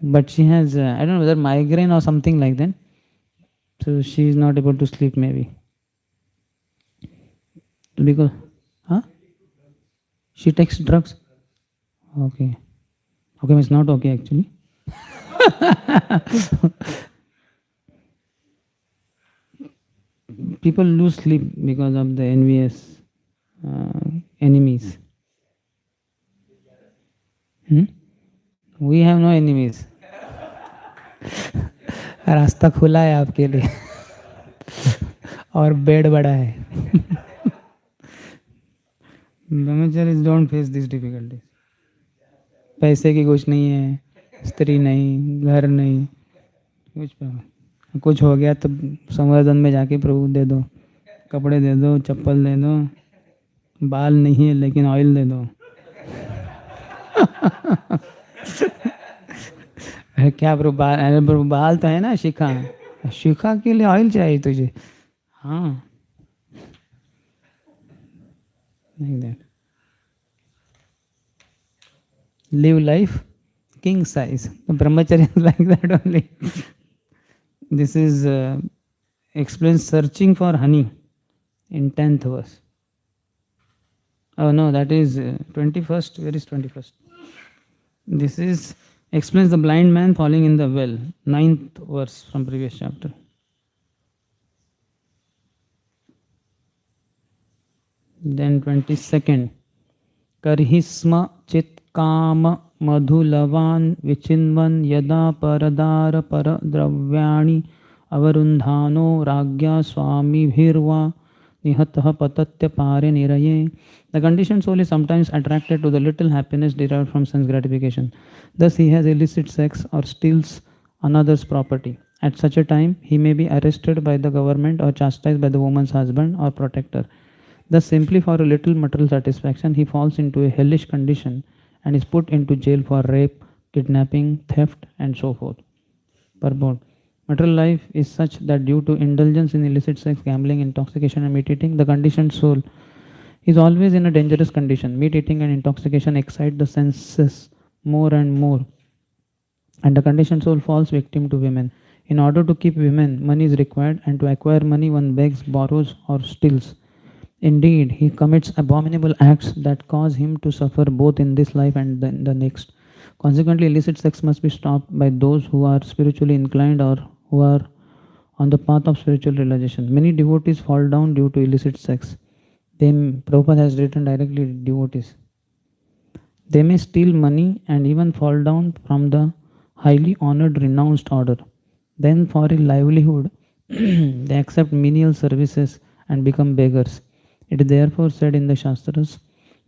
But she has, I don't know whether migraine or something like that. So she is not able to sleep maybe. Because, huh? She takes drugs. Okay. Okay, it's not okay actually. People lose sleep because of the envious enemies. Hmm? We have no enemies. रास्ता खुला है आपके लिए और bed बड़ा है. ब्रह्मचारी don't face this difficulties. पैसे की कुछ नहीं है, स्त्री नहीं, घर नहीं, कुछ हो गया तो संवर्धन में जाके प्रभु दे दो, कपड़े दे दो, चप्पल दे दो. बाल नहीं है लेकिन ऑयल दे दो. अरे क्या प्रभु बाल, अरे प्रभु बाल तो है ना, शिखा, शिखा के लिए ऑयल चाहिए तुझे. हाँ, like that. Live life king size. Brahmacharya is like that only. This is explains searching for honey in 10th verse. Oh no, that is 21st. Where is 21st? This is explains the blind man falling in the well. 9th verse from previous chapter. Then 22nd. Karhi sma chit काम मधुलवान विचिन्वन यदा परदार परद्रव्याणि अवरुन्धानो राज्ञा स्वामिभिर्वा निहतः पतत्य पारे निरये. The conditioned soul is sometimes attracted to the little happiness derived from sense gratification. Thus he has illicit sex or steals another's property. At such a time he may be arrested by the government or chastised by the woman's husband or protector. Thus simply for a little material satisfaction he falls into a hellish condition and is put into jail for rape, kidnapping, theft, and so forth. Purport. Material life is such that due to indulgence in illicit sex, gambling, intoxication, and meat eating, the conditioned soul is always in a dangerous condition. Meat eating and intoxication excite the senses more and more, and the conditioned soul falls victim to women. In order to keep women, money is required, and to acquire money, one begs, borrows, or steals. Indeed, he commits abominable acts that cause him to suffer both in this life and the next. Consequently, illicit sex must be stopped by those who are spiritually inclined or who are on the path of spiritual realization. Many devotees fall down due to illicit sex. Prabhupada has written directly devotees. They may steal money and even fall down from the highly honored renounced order. Then for a livelihood, they accept menial services and become beggars. It is therefore said in the Shastras,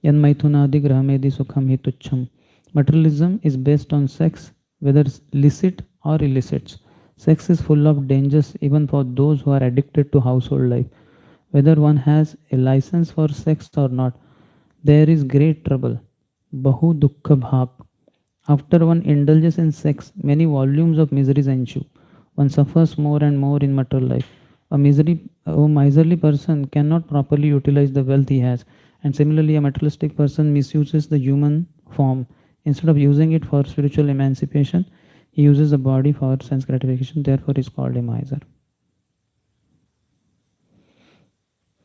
Yan maithunadi grahamedi sukham hi tuchham. Materialism is based on sex, whether licit or illicit. Sex is full of dangers even for those who are addicted to household life. Whether one has a license for sex or not, there is great trouble. Bahu dukkha bhak. After one indulges in sex, many volumes of miseries ensue. One suffers more and more in material life. A miserly person cannot properly utilize the wealth he has, and similarly a materialistic person misuses the human form. Instead of using it for spiritual emancipation, he uses the body for sense gratification, therefore he is called a miser.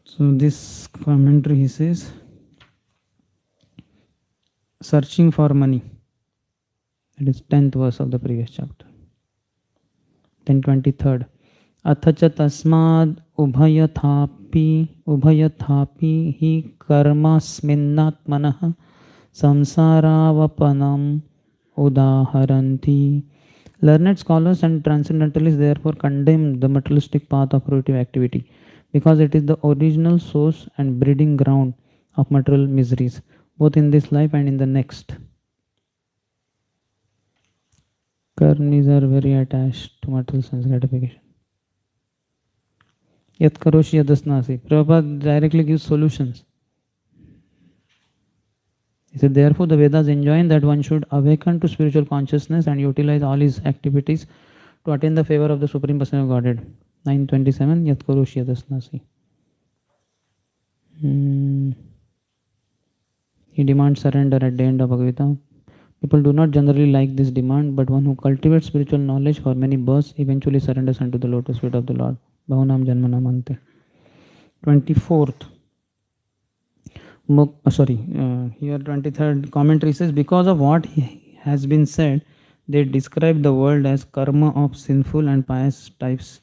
So this commentary, he says, searching for money. That is 10th verse of the previous chapter. Then 23rd. अथ च तस्माद् उभयथापि हि कर्मास्मिन्नात्मनः संसारावपनम् उदाहरन्ति. Learned scholars and transcendentalists therefore condemn the materialistic path of fruitive activity because it is the original source and breeding ground of material miseries, both in this life and in the next. Karmis are very attached to material sense gratification. Yat karoshi yadasnasi. Prabhupada directly gives solutions. He said, therefore the Vedas enjoin that one should awaken to spiritual consciousness and utilize all his activities to attain the favor of the Supreme Person of Godhead. 927. Yat karoshi yadasnasi. He demands surrender at the end of Bhagavad Gita. People do not generally like this demand, but one who cultivates spiritual knowledge for many births eventually surrenders unto the lotus feet of the Lord. Bahunam Janmanam Ante. 24th. Here 23rd commentary says, because of what has been said, they describe the world as karma of sinful and pious types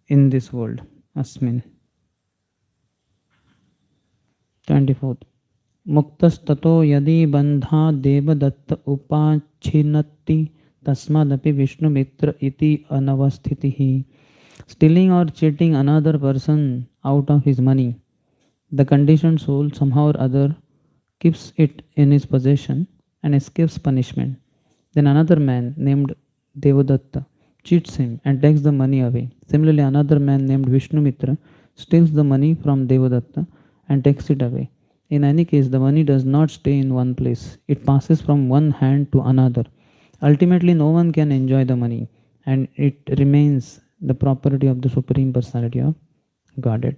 in this world. Asmin. 24th. Muktastato yadi bandha devadatta upachinati tasmadapi Vishnu mitra iti anavasthitihi. Stealing or cheating another person out of his money, the conditioned soul somehow or other keeps it in his possession and escapes punishment. Then another man named Devadatta cheats him and takes the money away. Similarly, another man named Vishnumitra steals the money from Devadatta and takes it away. In any case, the money does not stay in one place. It passes from one hand to another. Ultimately, no one can enjoy the money, and it remains the property of the Supreme Personality of Godhead.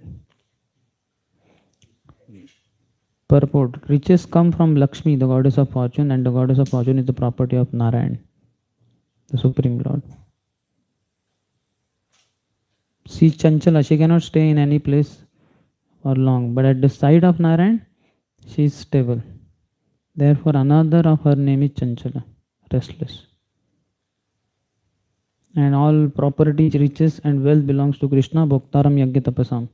Purport. Riches come from Lakshmi, the goddess of fortune, and the goddess of fortune is the property of Narayan, the Supreme Lord. She is Chanchala, she cannot stay in any place for long, but at the side of Narayan, she is stable. Therefore, another of her name is Chanchala, restless. And all property, riches, and wealth belongs to Krishna, Bhoktaram Yagya Tapasam.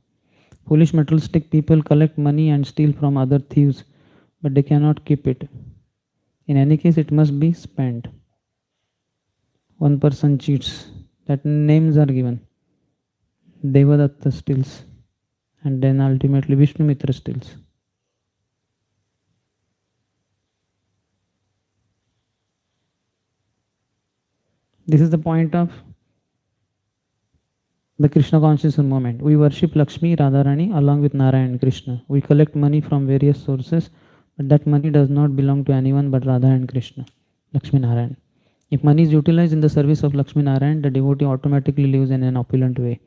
Foolish materialistic people collect money and steal from other thieves, but they cannot keep it. In any case, it must be spent. One person cheats, that names are given. Devadatta steals, and then ultimately Vishnumitra steals. This is the point of the Krishna consciousness movement. We worship Lakshmi, Radharani along with Narayan and Krishna. We collect money from various sources, but that money does not belong to anyone but Radha and Krishna, Lakshmi Narayan. If money is utilized in the service of Lakshmi Narayan, the devotee automatically lives in an opulent way.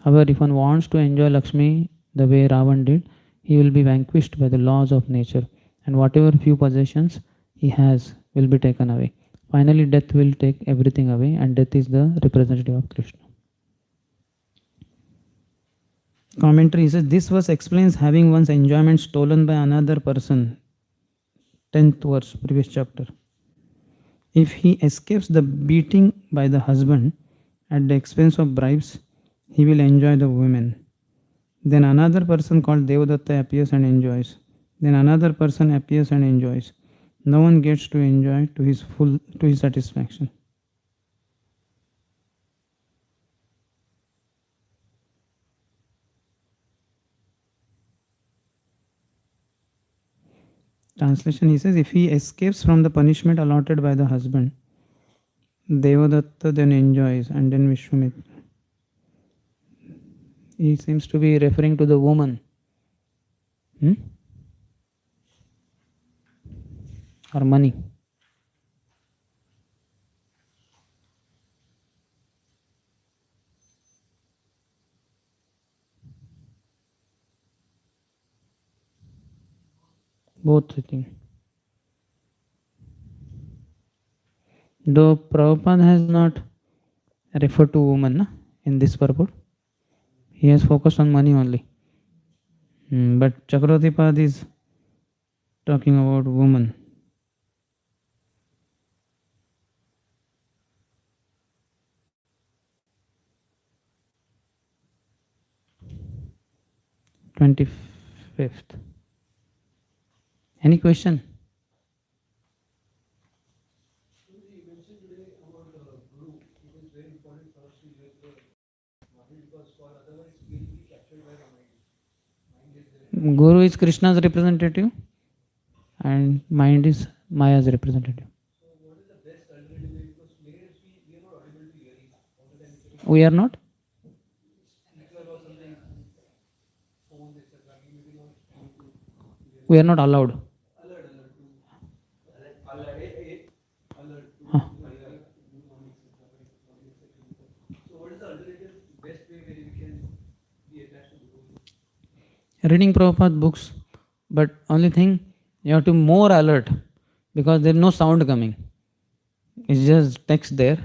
However, if one wants to enjoy Lakshmi the way Ravan did, he will be vanquished by the laws of nature, and whatever few possessions he has will be taken away. Finally, death will take everything away, and death is the representative of Krishna. Commentary says, this verse explains having one's enjoyment stolen by another person. 10th verse, previous chapter. If he escapes the beating by the husband at the expense of bribes, he will enjoy the women. Then another person called Devadatta appears and enjoys. Then another person appears and enjoys. No one gets to enjoy to his satisfaction. Translation, he says, if he escapes from the punishment allotted by the husband, Devadatta then enjoys, and then Vishwamitra. He seems to be referring to the woman. Or money. Both, I think. Though Prabhupada has not referred to woman in this purport, he has focused on money only. But Chakravartipad is talking about woman. (25th). Any question? You mentioned today about Guru. It is very important for us to use the mind because for otherwise we will be captured by the mind. Guru is Krishna's representative and mind is Maya's representative. So what is the best alternative way? Because many times we are not able to hear it. We are not? Speaker or something, phone, etc. We may not able to hear. We are not allowed. Reading Prabhupada books, but only thing, you have to be more alert because there is no sound coming. It's just text there,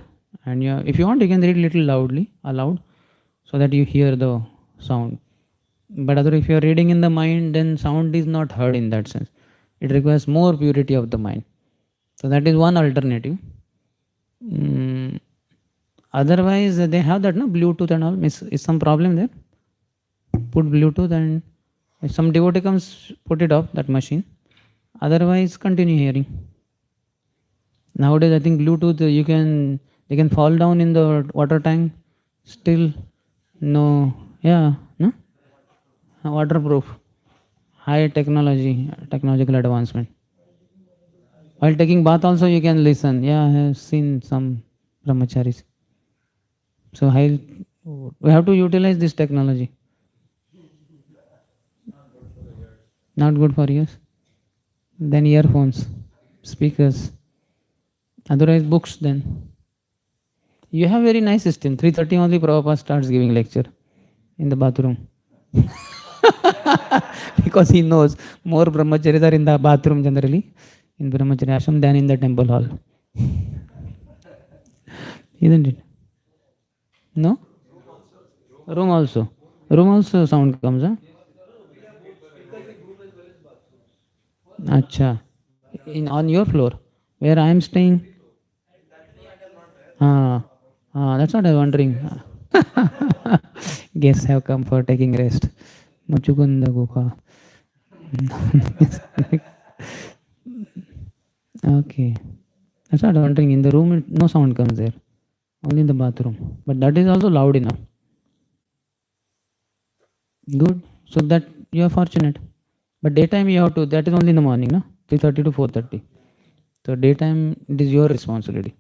and if you want, you can read little loudly, aloud, so that you hear the sound. But other, if you are reading in the mind, then sound is not heard in that sense. It requires more purity of the mind. So that is one alternative. Otherwise, they have that, no, Bluetooth and all. Is some problem there? Put Bluetooth and If some devotee comes, put it off, that machine. Otherwise, continue hearing. Nowadays, I think Bluetooth, they can fall down in the water tank. Still, no, yeah, no? Waterproof. High technology, technological advancement. While taking bath also you can listen. Yeah, I have seen some brahmacharis. So we have to utilize this technology. Not good for ears. Then earphones, speakers. Otherwise books then. You have very nice system. 3:30 only Prabhupada starts giving lecture in the bathroom. Because he knows more brahmacharis are in the bathroom generally, in brahmachari ashram than in the temple hall. Isn't it? No? Room also. Room also sound comes, huh? Acha. On your floor, where I am staying. Ah, that's what I'm wondering. Guests have come for taking rest. Muchukunda Guha. Okay. That's what I'm wondering. In the room, no sound comes there. Only in the bathroom. But that is also loud enough. Good. So that you are fortunate. But daytime you have to, that is only in the morning, no? 3:30 to 4:30. So daytime it is your responsibility.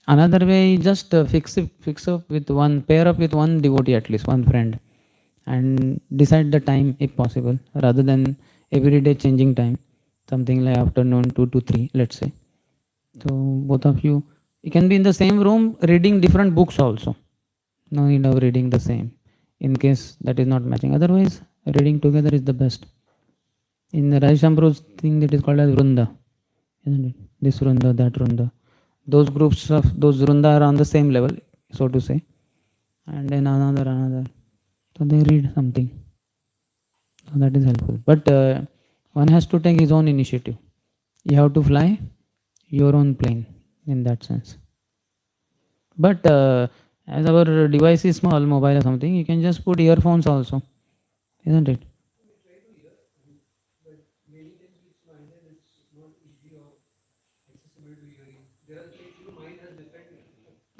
Another way, just fix up with one, pair up with one devotee at least, one friend, and decide the time if possible, rather than every day changing time, something like afternoon 2 to 3, let's say. So both of you can be in the same room reading different books also. No need of reading the same, in case that is not matching. Otherwise, reading together is the best. In the Rajasampro's thing, that is called as Vrunda, isn't it? This Vrunda, that Vrunda. Those groups of those Vrunda are on the same level, so to say. And then another. So they read something. So that is helpful. But one has to take his own initiative. You have to fly your own plane in that sense. But as our device is small, mobile or something, you can just put earphones also, isn't it?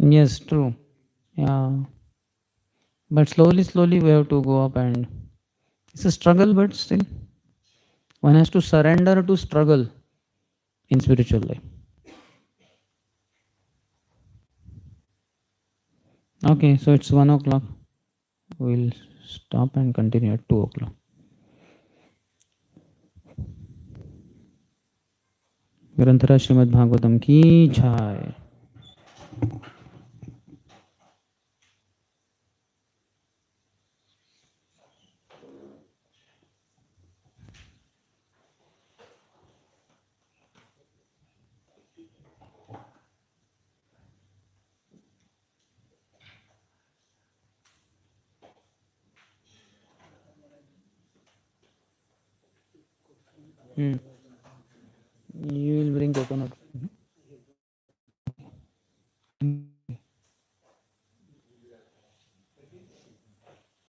Yes, true. Yeah. But slowly we have to go up, and it's a struggle, but still one has to surrender to struggle in spiritual life. Okay, so it's 1 o'clock. We'll stop and continue at 2 o'clock. ग्रंथराज Shrimad Bhagavatam की जय. Hmm.